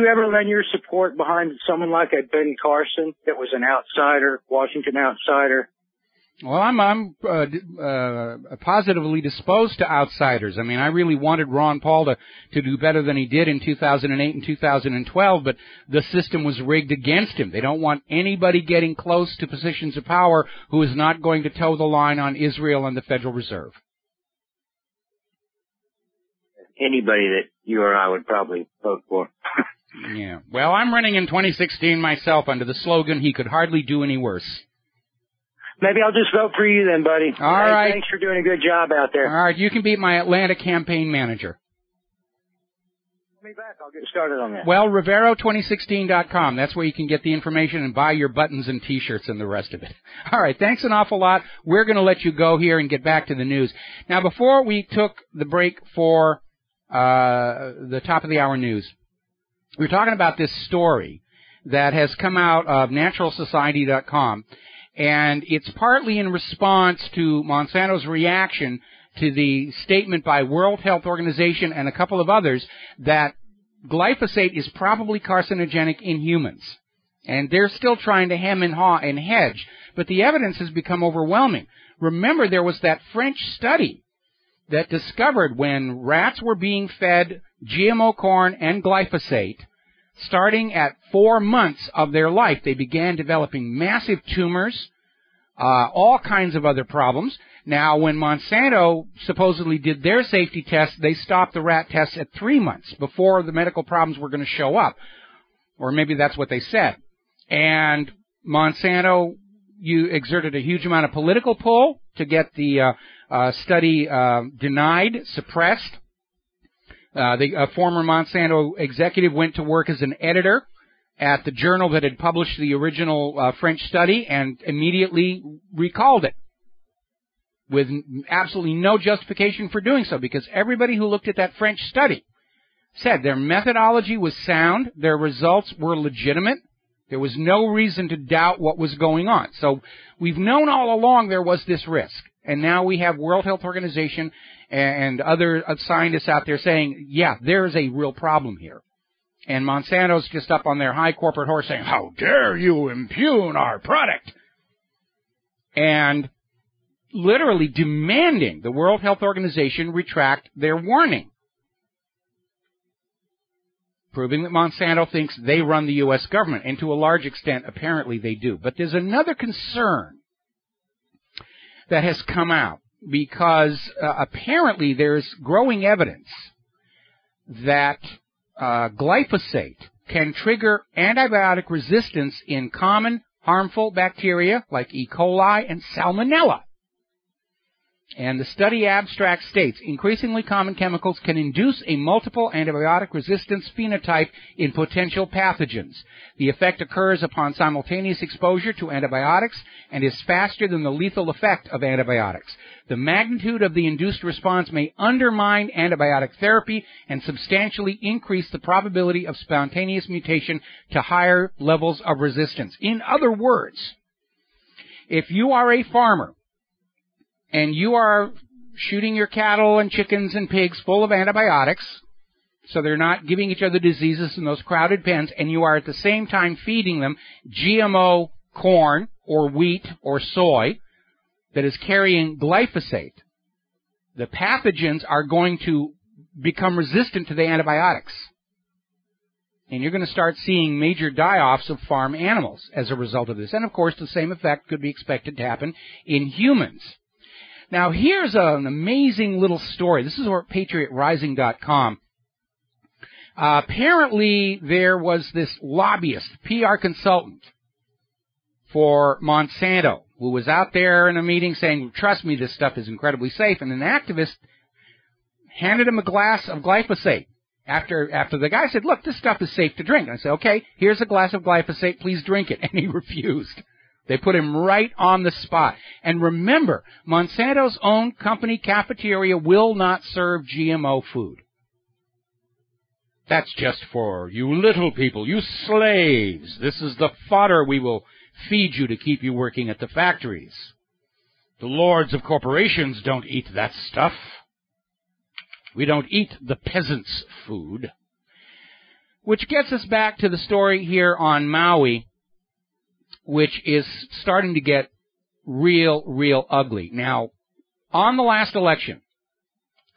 ever lend your support behind someone like a Ben Carson that was an outsider, Washington outsider? Well, I'm positively disposed to outsiders. I mean, I really wanted Ron Paul to do better than he did in 2008 and 2012, but the system was rigged against him. They don't want anybody getting close to positions of power who is not going to toe the line on Israel and the Federal Reserve. Anybody that you or I would probably vote for. Yeah. Well, I'm running in 2016 myself under the slogan, "He could hardly do any worse." Maybe I'll just vote for you then, buddy. All right. Thanks for doing a good job out there. All right. You can be my Atlanta campaign manager. Call me back. I'll get started on that. Well, Rivero2016.com. That's where you can get the information and buy your buttons and T-shirts and the rest of it. All right. Thanks an awful lot. We're going to let you go here and get back to the news. Now, before we took the break for the top of the hour news, we were talking about this story that has come out of naturalsociety.com. And it's partly in response to Monsanto's reaction to the statement by World Health Organization and a couple of others that glyphosate is probably carcinogenic in humans. And they're still trying to hem and haw and hedge. But the evidence has become overwhelming. Remember, there was that French study that discovered when rats were being fed GMO corn and glyphosate, starting at 4 months of their life, they began developing massive tumors, all kinds of other problems. Now, when Monsanto supposedly did their safety test, they stopped the rat tests at 3 months before the medical problems were going to show up. Or maybe that's what they said. And Monsanto, you exerted a huge amount of political pull to get the study denied, suppressed. The former Monsanto executive went to work as an editor at the journal that had published the original French study and immediately recalled it with absolutely no justification for doing so, because everybody who looked at that French study said their methodology was sound, their results were legitimate, there was no reason to doubt what was going on. So we've known all along there was this risk, and now we have World Health Organization and other scientists out there saying, yeah, there is a real problem here. And Monsanto's just up on their high corporate horse saying, how dare you impugn our product? And literally demanding the World Health Organization retract their warning, proving that Monsanto thinks they run the U.S. government. And to a large extent, apparently they do. But there's another concern that has come out, because apparently there's growing evidence that glyphosate can trigger antibiotic resistance in common harmful bacteria like E. coli and Salmonella. And the study abstract states, increasingly common chemicals can induce a multiple antibiotic resistance phenotype in potential pathogens. The effect occurs upon simultaneous exposure to antibiotics and is faster than the lethal effect of antibiotics. The magnitude of the induced response may undermine antibiotic therapy and substantially increase the probability of spontaneous mutation to higher levels of resistance. In other words, if you are a farmer and you are shooting your cattle and chickens and pigs full of antibiotics, so they're not giving each other diseases in those crowded pens, and you are at the same time feeding them GMO corn or wheat or soy that is carrying glyphosate, the pathogens are going to become resistant to the antibiotics. And you're going to start seeing major die-offs of farm animals as a result of this. And, of course, the same effect could be expected to happen in humans. Now, here's an amazing little story. This is over at PatriotRising.com. Apparently, there was this lobbyist, PR consultant for Monsanto, who was out there in a meeting saying, trust me, this stuff is incredibly safe, and an activist handed him a glass of glyphosate. After the guy said, look, this stuff is safe to drink. And I said, okay, here's a glass of glyphosate, please drink it. And he refused. They put him right on the spot. And remember, Monsanto's own company cafeteria will not serve GMO food. That's just for you little people, you slaves. This is the fodder we will feed you to keep you working at the factories. The lords of corporations don't eat that stuff. We don't eat the peasants' food. Which gets us back to the story here on Maui, which is starting to get real ugly. Now, on the last election,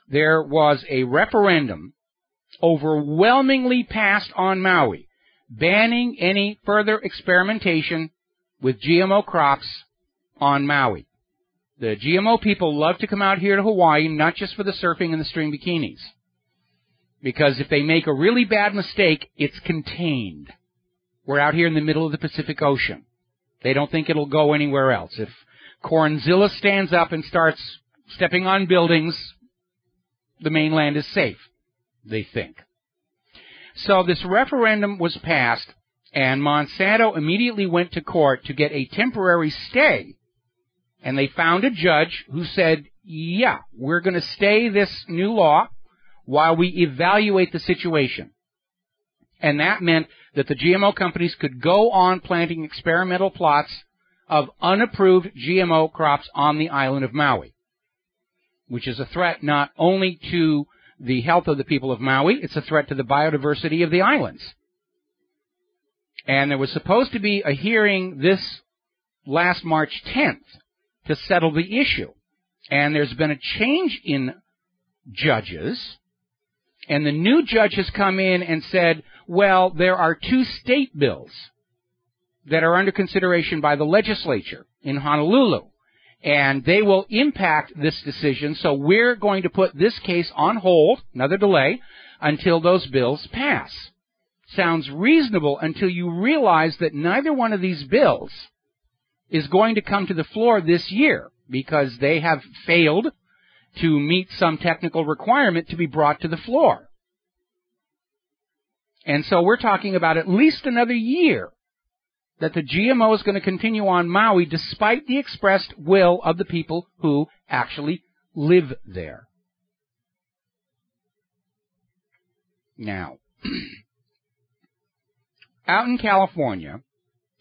there was a referendum overwhelmingly passed on Maui, banning any further experimentation with GMO crops on Maui. The GMO people love to come out here to Hawaii, not just for the surfing and the string bikinis. Because if they make a really bad mistake, it's contained. We're out here in the middle of the Pacific Ocean. They don't think it'll go anywhere else. If Cornzilla stands up and starts stepping on buildings, the mainland is safe, they think. So this referendum was passed, and Monsanto immediately went to court to get a temporary stay. And they found a judge who said, yeah, we're going to stay this new law while we evaluate the situation. And that meant that the GMO companies could go on planting experimental plots of unapproved GMO crops on the island of Maui, which is a threat not only to the health of the people of Maui, it's a threat to the biodiversity of the islands. And there was supposed to be a hearing this last March 10th to settle the issue. And there's been a change in judges, and the new judge has come in and said, well, there are 2 state bills that are under consideration by the legislature in Honolulu, and they will impact this decision, so we're going to put this case on hold, another delay, until those bills pass. Sounds reasonable until you realize that neither one of these bills is going to come to the floor this year because they have failed to meet some technical requirement to be brought to the floor. And so we're talking about at least another year that the GMO is going to continue on Maui despite the expressed will of the people who actually live there. Now, out in California,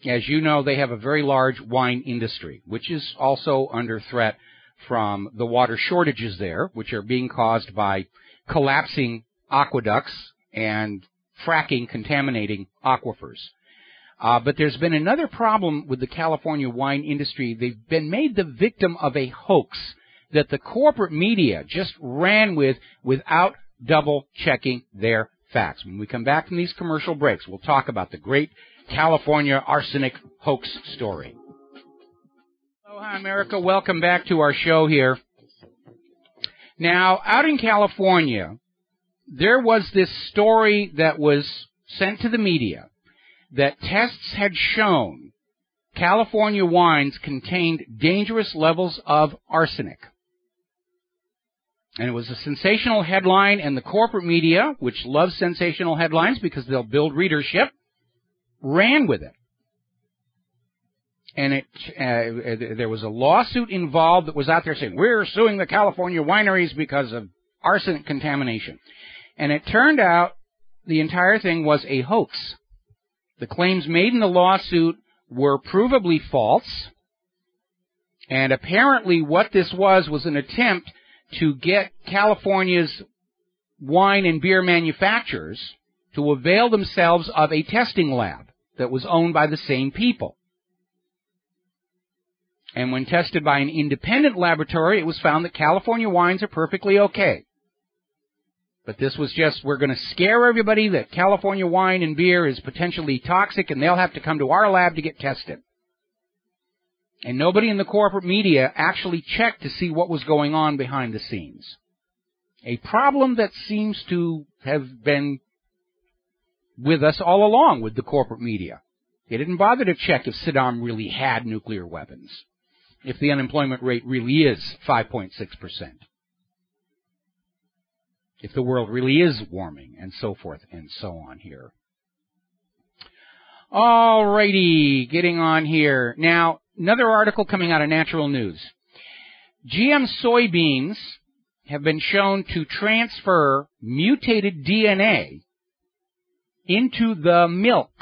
as you know, they have a very large wine industry, which is also under threat from the water shortages there, which are being caused by collapsing aqueducts and fracking contaminating aquifers. But there's been another problem with the California wine industry. They've been made the victim of a hoax that the corporate media just ran with without double-checking their facts. When we come back from these commercial breaks, we'll talk about the great California arsenic hoax story. Aloha, America. Welcome back to our show here. Now, out in California, there was this story that was sent to the media that tests had shown California wines contained dangerous levels of arsenic. And it was a sensational headline, and the corporate media, which loves sensational headlines because they'll build readership, ran with it. And there was a lawsuit involved that was out there saying, we're suing the California wineries because of arsenic contamination. And it turned out the entire thing was a hoax. The claims made in the lawsuit were provably false, and apparently what this was an attempt to get California's wine and beer manufacturers to avail themselves of a testing lab that was owned by the same people. And when tested by an independent laboratory, it was found that California wines are perfectly okay. But this was just, we're going to scare everybody that California wine and beer is potentially toxic, and they'll have to come to our lab to get tested. And nobody in the corporate media actually checked to see what was going on behind the scenes. A problem that seems to have been with us all along with the corporate media. They didn't bother to check if Saddam really had nuclear weapons. if the unemployment rate really is 5.6%. If the world really is warming, and so forth and so on here. All righty, getting on here. Now, another article coming out of Natural News. GM soybeans have been shown to transfer mutated DNA into the milk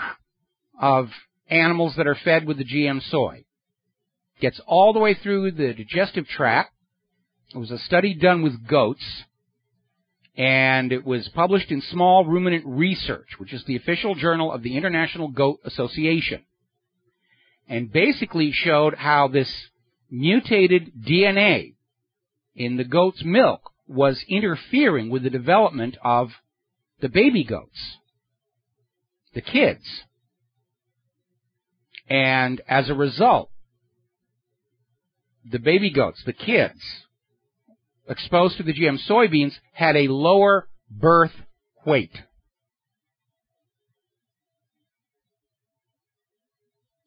of animals that are fed with the GM soy. Gets all the way through the digestive tract. It was a study done with goats, and it was published in Small Ruminant Research, which is the official journal of the International Goat Association, and basically showed how this mutated DNA in the goat's milk was interfering with the development of the baby goats, the kids. And as a result, the baby goats, the kids, exposed to the GM soybeans had a lower birth weight.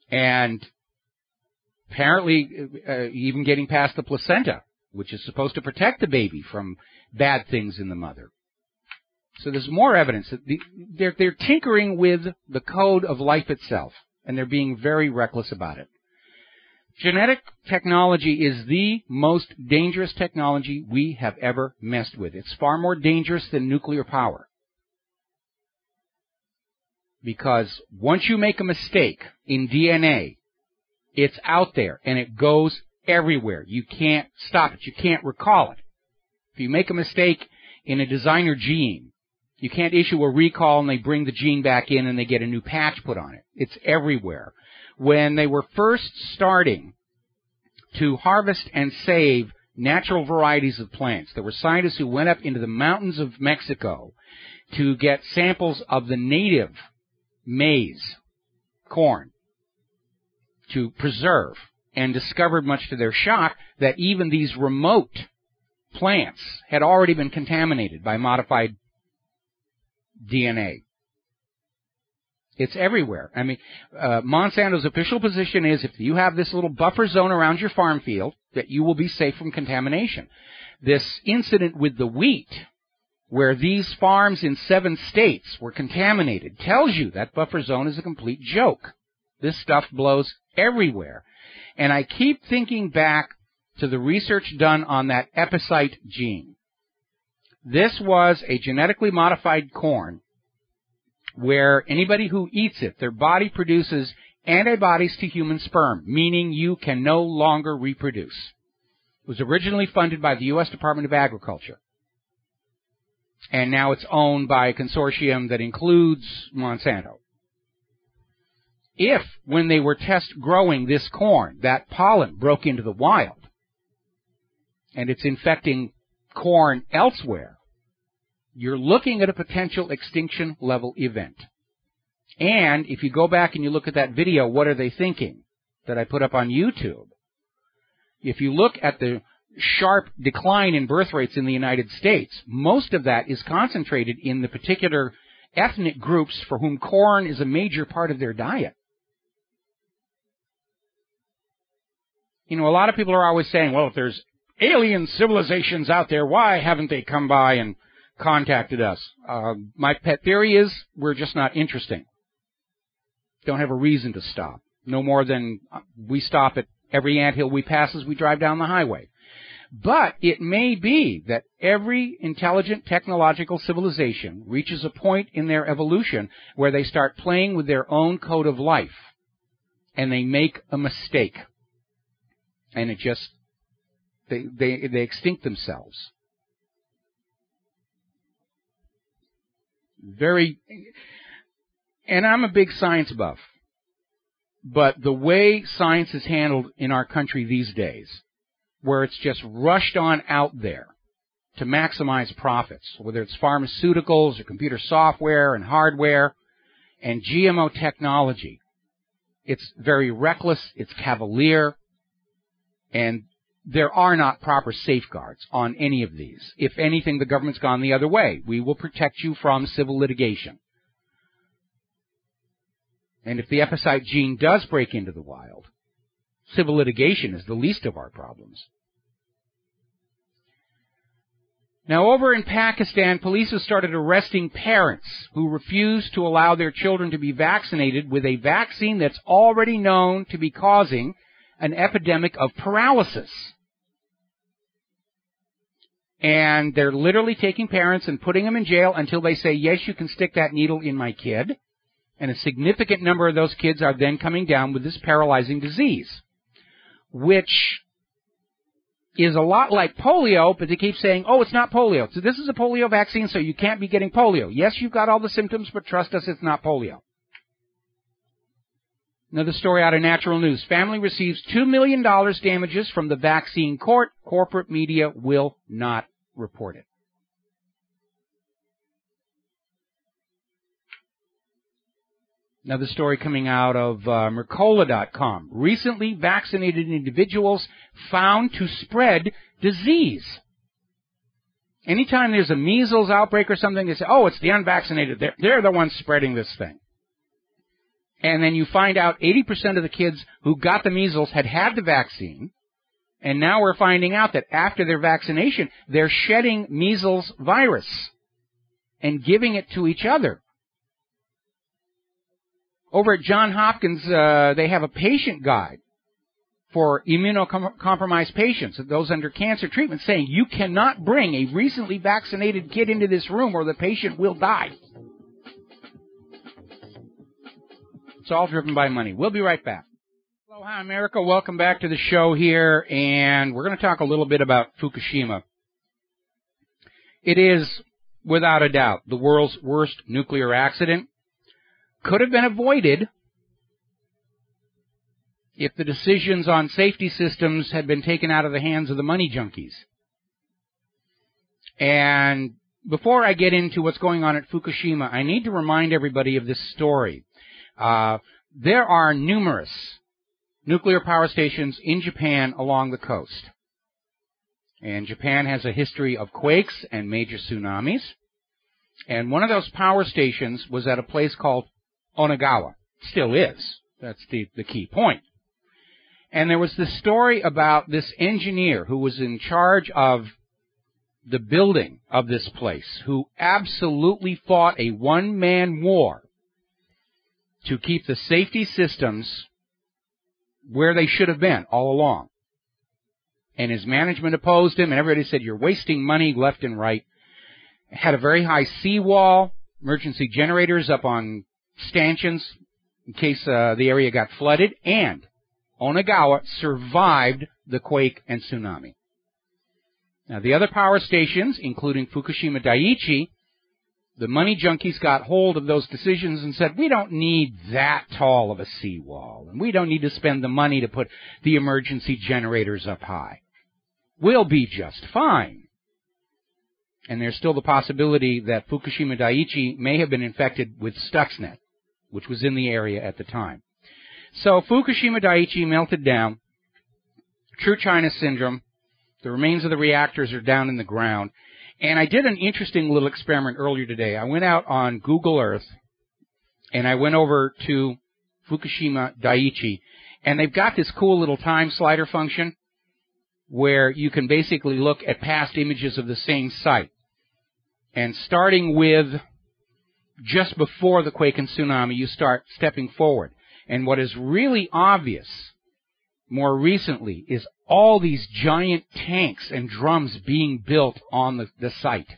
And apparently even getting past the placenta, which is supposed to protect the baby from bad things in the mother. So there's more evidence that they're tinkering with the code of life itself, and they're being very reckless about it. Genetic technology is the most dangerous technology we have ever messed with. It's far more dangerous than nuclear power. Because once you make a mistake in DNA, it's out there and it goes everywhere. You can't stop it. You can't recall it. If you make a mistake in a designer gene, you can't issue a recall and they bring the gene back in and they get a new patch put on it. It's everywhere. When they were first starting to harvest and save natural varieties of plants, there were scientists who went up into the mountains of Mexico to get samples of the native maize, corn, to preserve, and discovered, much to their shock, that even these remote plants had already been contaminated by modified DNA. It's everywhere. I mean, Monsanto's official position is if you have this little buffer zone around your farm field, that you will be safe from contamination. This incident with the wheat, where these farms in 7 states were contaminated, tells you that buffer zone is a complete joke. This stuff blows everywhere. And I keep thinking back to the research done on that epicite gene. This was a genetically modified corn where anybody who eats it, their body produces antibodies to human sperm, meaning you can no longer reproduce. It was originally funded by the U.S. Department of Agriculture, and now it's owned by a consortium that includes Monsanto. If, when they were test growing this corn, that pollen broke into the wild, and it's infecting corn elsewhere, you're looking at a potential extinction level event. And if you go back and you look at that video, What Are They Thinking?, that I put up on YouTube, if you look at the sharp decline in birth rates in the United States, most of that is concentrated in the particular ethnic groups for whom corn is a major part of their diet. You know, a lot of people are always saying, well, if there's alien civilizations out there, why haven't they come by and contacted us? My pet theory is we're just not interesting. Don't have a reason to stop. No more than we stop at every anthill we pass as we drive down the highway. But it may be that every intelligent technological civilization reaches a point in their evolution where they start playing with their own code of life, and they make a mistake. And it just, they extinct themselves. And I'm a big science buff, but the way science is handled in our country these days, where it's just rushed on out there to maximize profits, whether it's pharmaceuticals or computer software and hardware and GMO technology, it's very reckless, it's cavalier, and there are not proper safeguards on any of these. If anything, the government's gone the other way. We will protect you from civil litigation. And if the epicite gene does break into the wild, Civil litigation is the least of our problems. Now, over in Pakistan, police have started arresting parents who refuse to allow their children to be vaccinated with a vaccine that's already known to be causing an epidemic of paralysis. And they're literally taking parents and putting them in jail until they say, yes, you can stick that needle in my kid. And a significant number of those kids are then coming down with this paralyzing disease, which is a lot like polio, but they keep saying, oh, it's not polio. So this is a polio vaccine, so you can't be getting polio. Yes, you've got all the symptoms, but trust us, it's not polio. Another story out of Natural News. Family receives $2 million damages from the vaccine court. Corporate media will not report it. Another story coming out of Mercola.com. Recently vaccinated individuals found to spread disease. Anytime there's a measles outbreak or something, they say, oh, it's the unvaccinated. They're the ones spreading this thing. And then you find out 80% of the kids who got the measles had the vaccine. And now we're finding out that after their vaccination, they're shedding measles virus and giving it to each other. Over at Johns Hopkins, they have a patient guide for immunocompromised patients, those under cancer treatment, saying you cannot bring a recently vaccinated kid into this room or the patient will die. It's all driven by money. We'll be right back. Aloha, America. Welcome back to the show here, and we're going to talk a little bit about Fukushima. It is, without a doubt, the world's worst nuclear accident. Could have been avoided if the decisions on safety systems had been taken out of the hands of the money junkies. And before I get into what's going on at Fukushima, I need to remind everybody of this story. There are numerous nuclear power stations in Japan along the coast. And Japan has a history of quakes and major tsunamis. And one of those power stations was at a place called Onagawa. Still is. That's the key point. And there was this story about this engineer who was in charge of the building of this place, who absolutely fought a one-man war to keep the safety systems where they should have been all along. And his management opposed him, and everybody said, you're wasting money left and right. Had a very high seawall, emergency generators up on stanchions in case the area got flooded, and Onagawa survived the quake and tsunami. Now, the other power stations, including Fukushima Daiichi, the money junkies got hold of those decisions and said, we don't need that tall of a seawall, and we don't need to spend the money to put the emergency generators up high. We'll be just fine. And there's still the possibility that Fukushima Daiichi may have been infected with Stuxnet, which was in the area at the time. So Fukushima Daiichi melted down. True China syndrome. The remains of the reactors are down in the ground. And I did an interesting little experiment earlier today. I went out on Google Earth, and I went over to Fukushima Daiichi, and they've got this cool little time slider function where you can basically look at past images of the same site. And starting with just before the quake and tsunami, you start stepping forward. And what is really obvious more recently is all these giant tanks and drums being built on the site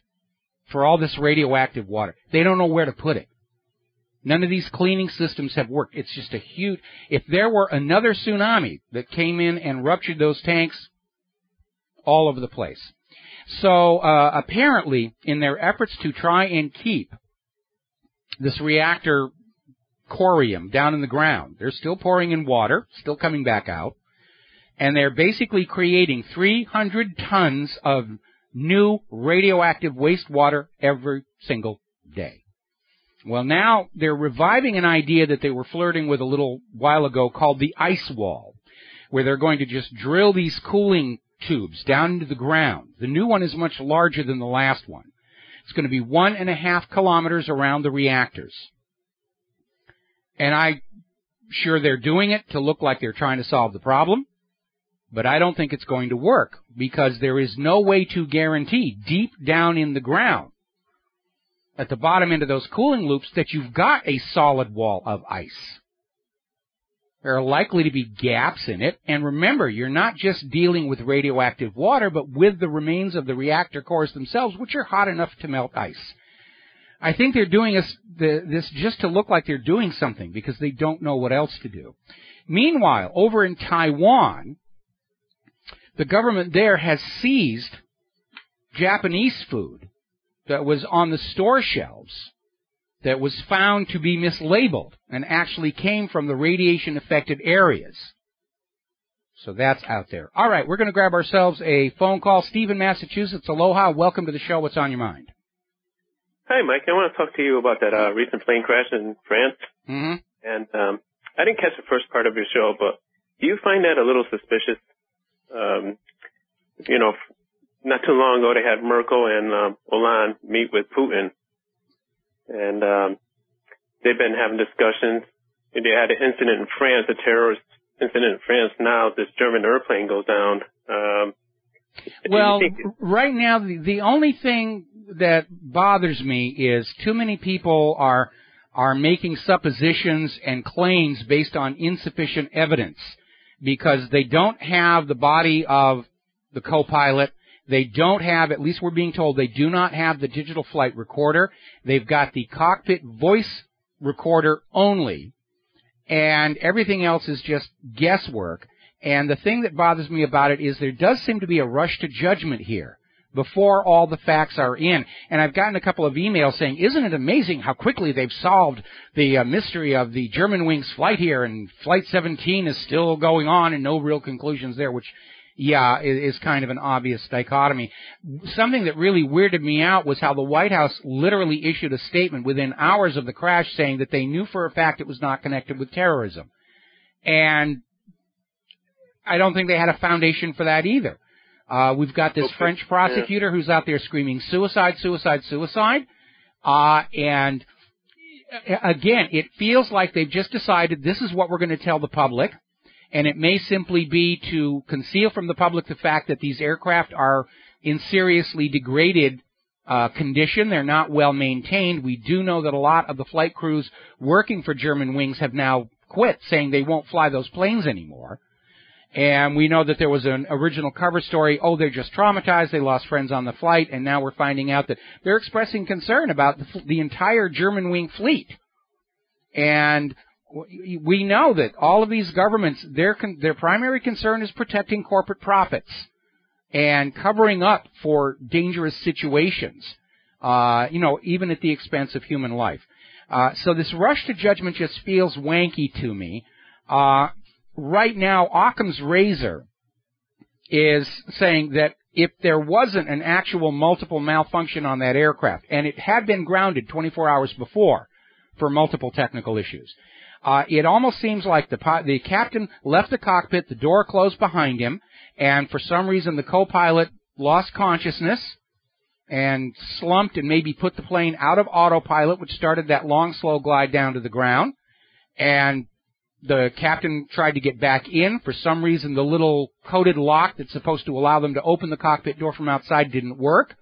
for all this radioactive water. They don't know where to put it. None of these cleaning systems have worked. It's just a huge... If there were another tsunami that came in and ruptured those tanks, all over the place. So apparently, in their efforts to try and keep this reactor corium down in the ground, they're still pouring in water, still coming back out, and they're basically creating 300 tons of new radioactive wastewater every single day. Well, now they're reviving an idea that they were flirting with a little while ago called the ice wall, where they're going to just drill these cooling tubes down into the ground. The new one is much larger than the last one. It's going to be 1.5 kilometers around the reactors. And I sure they're doing it to look like they're trying to solve the problem, but I don't think it's going to work because there is no way to guarantee deep down in the ground at the bottom end of those cooling loops that you've got a solid wall of ice. There are likely to be gaps in it, and remember, you're not just dealing with radioactive water, but with the remains of the reactor cores themselves, which are hot enough to melt ice. I think they're doing this just to look like they're doing something because they don't know what else to do. Meanwhile, over in Taiwan, the government there has seized Japanese food that was on the store shelves that was found to be mislabeled and actually came from the radiation-affected areas. So that's out there. All right, we're going to grab ourselves a phone call. Steve in Massachusetts, aloha. Welcome to the show. What's on your mind? Hi, Mike. I want to talk to you about that recent plane crash in France. Mm-hmm. And I didn't catch the first part of your show, but do you find that a little suspicious? Not too long ago they had Merkel and Hollande meet with Putin. And they've been having discussions. And they had an incident in France, a terrorist incident in France. Now this German airplane goes down. Well, right now, the only thing that bothers me is too many people are making suppositions and claims based on insufficient evidence because they don't have the body of the co-pilot. They don't have, at least we're being told, they do not have the digital flight recorder. They've got the cockpit voice recorder only, and everything else is just guesswork. And the thing that bothers me about it is there does seem to be a rush to judgment here before all the facts are in. And I've gotten a couple of emails saying, isn't it amazing how quickly they've solved the mystery of the Germanwings flight here, and Flight 17 is still going on and no real conclusions there, which, yeah, is kind of an obvious dichotomy. Something that really weirded me out was how the White House literally issued a statement within hours of the crash saying that they knew for a fact it was not connected with terrorism. And I don't think they had a foundation for that either. We've got this French prosecutor who's out there screaming suicide, suicide, suicide. And again, it feels like they've just decided this is what we're going to tell the public. And it may simply be to conceal from the public the fact that these aircraft are in seriously degraded condition. They're not well maintained. We do know that a lot of the flight crews working for Germanwings have now quit, saying they won't fly those planes anymore. And we know that there was an original cover story, they're just traumatized, they lost friends on the flight, and now we're finding out that they're expressing concern about the entire Germanwing fleet. And we know that all of these governments, their primary concern is protecting corporate profits and covering up for dangerous situations, even at the expense of human life. So this rush to judgment just feels wanky to me. Right now, Occam's razor is saying that if there wasn't an actual multiple malfunction on that aircraft, and it had been grounded 24 hours before for multiple technical issues, it almost seems like the captain left the cockpit, the door closed behind him, and for some reason the co-pilot lost consciousness and slumped and maybe put the plane out of autopilot, which started that long, slow glide down to the ground, and the captain tried to get back in. For some reason, the little coded lock that's supposed to allow them to open the cockpit door from outside didn't work.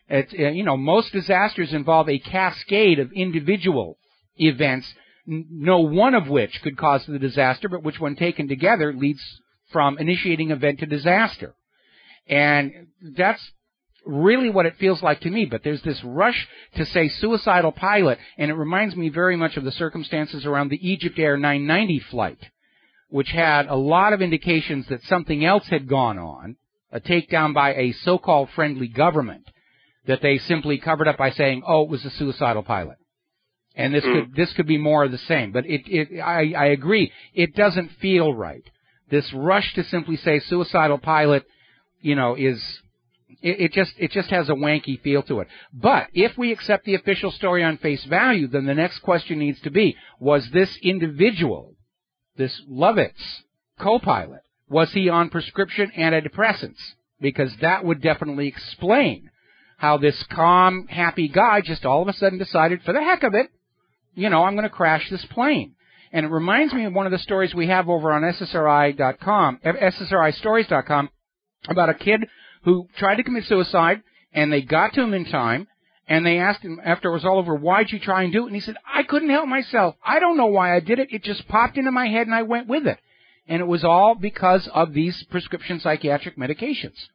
Most disasters involve a cascade of individual events, no one of which could cause the disaster, but which, when taken together, leads from initiating event to disaster. And that's really what it feels like to me, but there's this rush to say suicidal pilot, and it reminds me very much of the circumstances around the Egypt Air 990 flight, which had a lot of indications that something else had gone on, a takedown by a so-called friendly government, that they simply covered up by saying, it was a suicidal pilot. And this could be more of the same, but I agree, it doesn't feel right. This rush to simply say suicidal pilot, It just has a wanky feel to it. But if we accept the official story on face value, then the next question needs to be, was this individual, this Lovitz co-pilot, was he on prescription antidepressants? Because that would definitely explain how this calm, happy guy just all of a sudden decided, for the heck of it, I'm going to crash this plane. And it reminds me of one of the stories we have over on SSRI.com, SSRIstories.com, about a kid who tried to commit suicide, and they got to him in time, and they asked him after it was all over, why'd you try and do it? And he said, I couldn't help myself. I don't know why I did it. It just popped into my head, and I went with it. And it was all because of these prescription psychiatric medications.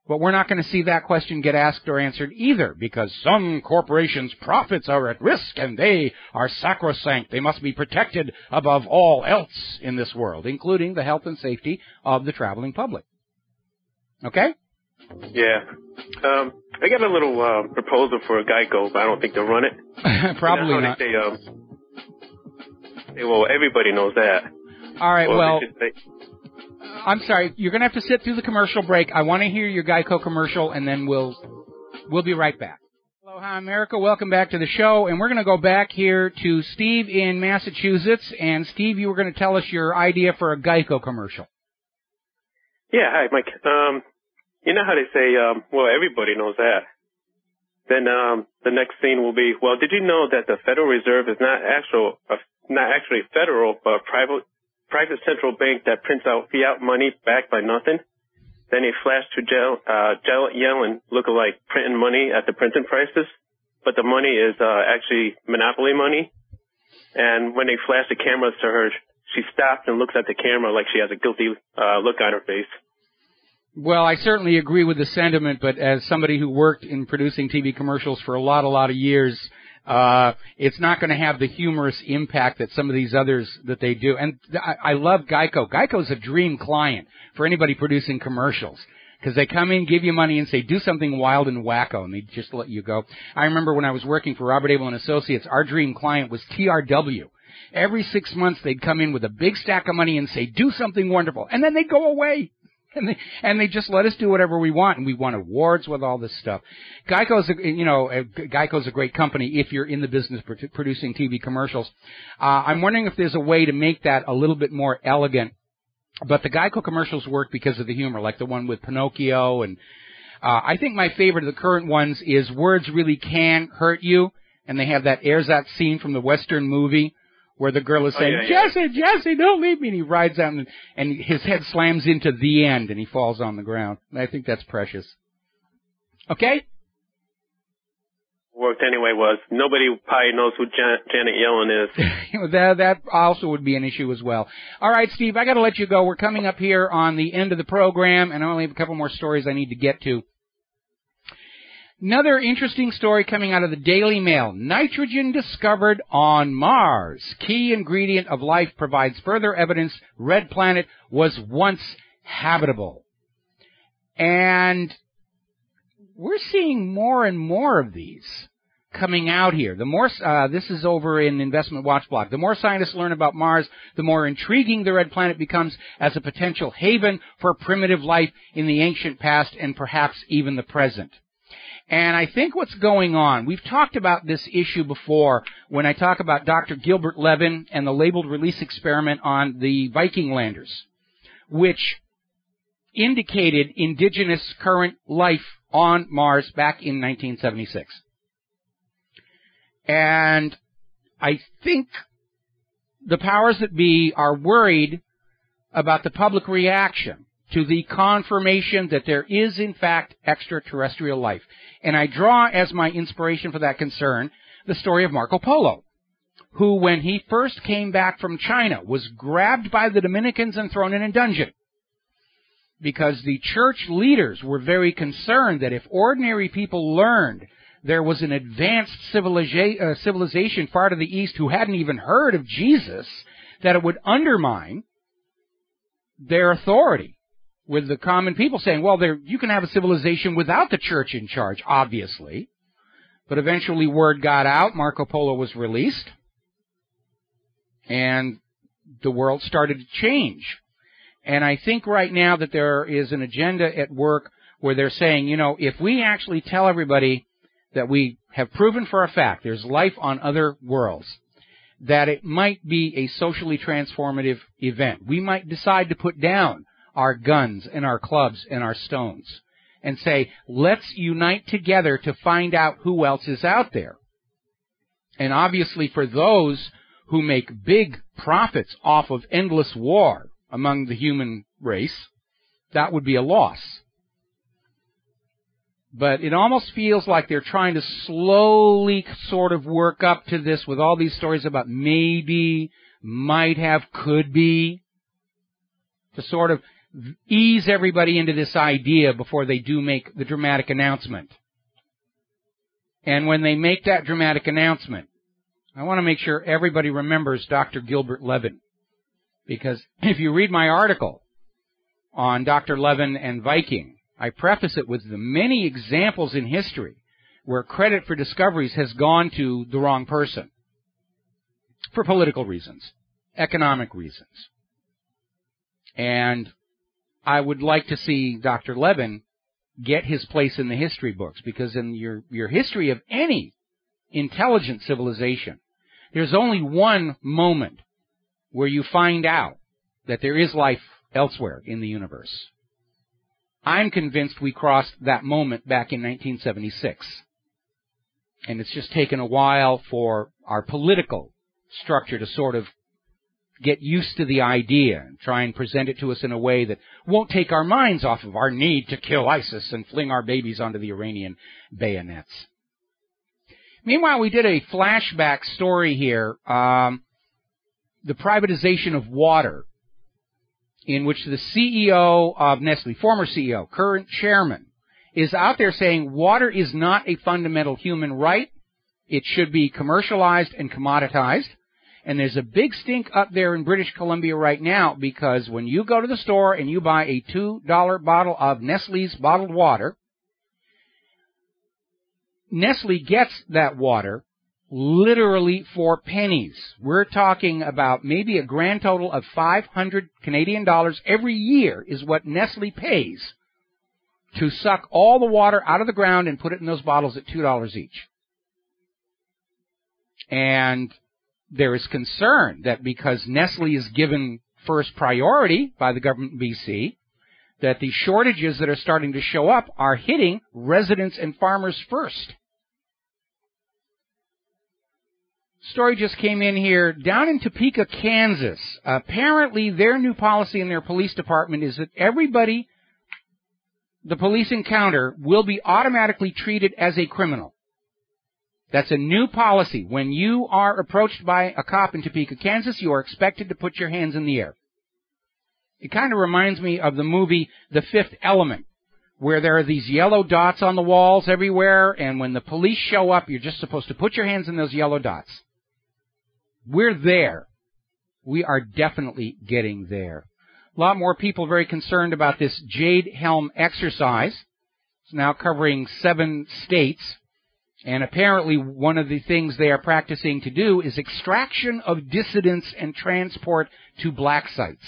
But we're not going to see that question get asked or answered either, because some corporations' profits are at risk, and they are sacrosanct. They must be protected above all else in this world, including the health and safety of the traveling public. Okay? Yeah. I got a little proposal for a Geico, but I don't think they'll run it. Probably not. Well, everybody knows that. All right, well, I'm sorry. You're going to have to sit through the commercial break. I want to hear your Geico commercial, and then we'll be right back. Aloha, America. Welcome back to the show, and we're going to go back here to Steve in Massachusetts. And, Steve, you were going to tell us your idea for a Geico commercial. Yeah, hi, Mike. You know how they say, well, everybody knows that. Then the next scene will be, well, did you know that the Federal Reserve is not actually federal, but private central bank that prints out fiat money backed by nothing? Then they flash to Janet Yellen look-alike printing money at the printing prices, but the money is actually monopoly money. And when they flash the cameras to her, she stops and looks at the camera like she has a guilty look on her face. Well, I certainly agree with the sentiment, but as somebody who worked in producing TV commercials for a lot of years, it's not going to have the humorous impact that some of these others that they do. And I love Geico. Geico's a dream client for anybody producing commercials, because they come in, give you money, and say, do something wild and wacko, and they just let you go. I remember when I was working for Robert Abel & Associates, our dream client was TRW. Every 6 months, they'd come in with a big stack of money and say, do something wonderful, and then they'd go away. And they just let us do whatever we want, and we won awards with all this stuff. Geico's a great company if you're in the business producing TV commercials. I'm wondering if there's a way to make that a little bit more elegant. But the Geico commercials work because of the humor, like the one with Pinocchio. And I think my favorite of the current ones is Words Really Can Hurt You, and they have that ersatz scene from the Western movie where the girl is saying, Jesse, don't leave me. And he rides out, and his head slams into the end, and he falls on the ground. I think that's precious. Okay? Worked anyway was nobody probably knows who Janet Yellen is. That also would be an issue as well. All right, Steve, I got to let you go. We're coming up here on the end of the program, and I only have a couple more stories I need to get to. Another interesting story coming out of the Daily Mail. Nitrogen discovered on Mars. Key ingredient of life provides further evidence Red Planet was once habitable. And we're seeing more and more of these coming out here. The more, this is over in Investment Watch blog. The more scientists learn about Mars, the more intriguing the Red Planet becomes as a potential haven for primitive life in the ancient past and perhaps even the present. And I think what's going on, we've talked about this issue before when I talk about Dr. Gilbert Levin and the labeled release experiment on the Viking landers, which indicated indigenous current life on Mars back in 1976. And I think the powers that be are worried about the public reaction to the confirmation that there is, in fact, extraterrestrial life. And I draw as my inspiration for that concern the story of Marco Polo, who, when he first came back from China, was grabbed by the Dominicans and thrown in a dungeon, because the church leaders were very concerned that if ordinary people learned there was an advanced civilization far to the east who hadn't even heard of Jesus, that it would undermine their authority with the common people, saying, well, you can have a civilization without the church in charge, obviously. But eventually word got out, Marco Polo was released, and the world started to change. And I think right now that there is an agenda at work where they're saying, if we actually tell everybody that we have proven for a fact there's life on other worlds, that it might be a socially transformative event. We might decide to put down our guns and our clubs and our stones and say, let's unite together to find out who else is out there. And obviously for those who make big profits off of endless war among the human race, that would be a loss. But it almost feels like they're trying to slowly sort of work up to this with all these stories about maybe, might have, could be, to sort of ease everybody into this idea before they do make the dramatic announcement. And when they make that dramatic announcement, I want to make sure everybody remembers Dr. Gilbert Levin. Because if you read my article on Dr. Levin and Viking, I preface it with the many examples in history where credit for discoveries has gone to the wrong person for political reasons, economic reasons. And I would like to see Dr. Levin get his place in the history books, because in your history of any intelligent civilization, there's only one moment where you find out that there is life elsewhere in the universe. I'm convinced we crossed that moment back in 1976. And it's just taken a while for our political structure to sort of get used to the idea and try and present it to us in a way that won't take our minds off of our need to kill ISIS and fling our babies onto the Iranian bayonets. Meanwhile, we did a flashback story here, the privatization of water, in which the CEO of Nestle, former CEO, current chairman, is out there saying water is not a fundamental human right. It should be commercialized and commoditized. And there's a big stink up there in British Columbia right now, because when you go to the store and you buy a $2 bottle of Nestle's bottled water, Nestle gets that water literally for pennies. We're talking about maybe a grand total of 500 Canadian dollars every year is what Nestle pays to suck all the water out of the ground and put it in those bottles at $2 each. And there is concern that because Nestle is given first priority by the government in BC, that the shortages that are starting to show up are hitting residents and farmers first. Story just came in here. Down in Topeka, Kansas, apparently their new policy in their police department is that everybody the police encounter will be automatically treated as a criminal. That's a new policy. When you are approached by a cop in Topeka, Kansas, you are expected to put your hands in the air. It kind of reminds me of the movie The Fifth Element, where there are these yellow dots on the walls everywhere, and when the police show up, you're just supposed to put your hands in those yellow dots. We're there. We are definitely getting there. A lot more people very concerned about this Jade Helm exercise. It's now covering 7 states. And apparently one of the things they are practicing to do is extraction of dissidents and transport to black sites.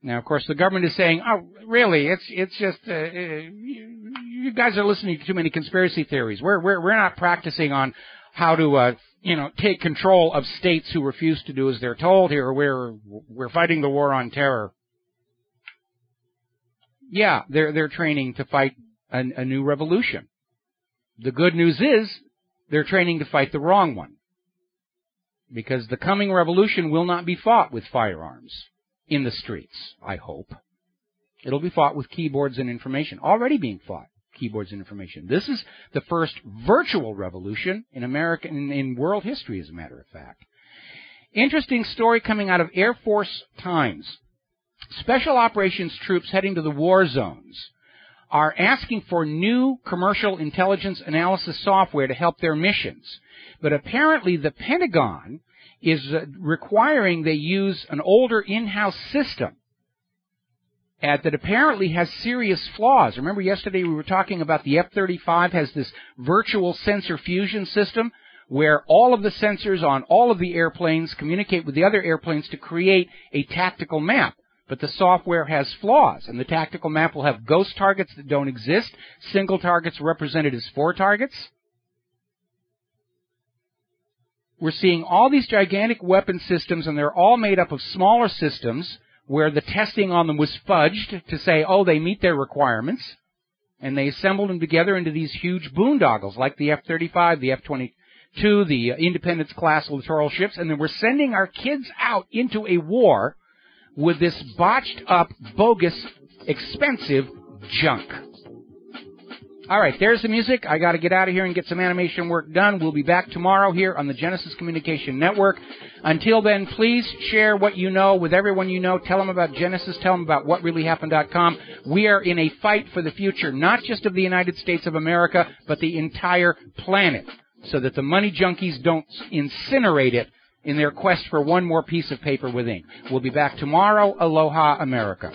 Now, of course, the government is saying, oh, really, it's just, you guys are listening to too many conspiracy theories. We're not practicing on how to, take control of states who refuse to do as they're told here. We're fighting the war on terror. Yeah, they're training to fight a new revolution. The good news is they're training to fight the wrong one, because the coming revolution will not be fought with firearms in the streets, I hope. It'll be fought with keyboards and information. Already being fought, keyboards and information. This is the first virtual revolution in in world history, as a matter of fact. Interesting story coming out of Air Force Times. Special operations troops heading to the war zones are asking for new commercial intelligence analysis software to help their missions. But apparently the Pentagon is requiring they use an older in-house system that apparently has serious flaws. Remember yesterday we were talking about the F-35 has this virtual sensor fusion system where all of the sensors on all of the airplanes communicate with the other airplanes to create a tactical map. But the software has flaws, and the tactical map will have ghost targets that don't exist, single targets represented as 4 targets. We're seeing all these gigantic weapon systems, and they're all made up of smaller systems where the testing on them was fudged to say, oh, they meet their requirements, and they assembled them together into these huge boondoggles like the F-35, the F-22, to the Independence-class littoral ships, and then we're sending our kids out into a war with this botched-up, bogus, expensive junk. All right, there's the music. I got to get out of here and get some animation work done. We'll be back tomorrow here on the Genesis Communication Network. Until then, please share what you know with everyone you know. Tell them about Genesis. Tell them about whatreallyhappened.com. We are in a fight for the future, not just of the United States of America, but the entire planet, so that the money junkies don't incinerate it in their quest for one more piece of paper with ink. We'll be back tomorrow. Aloha, America.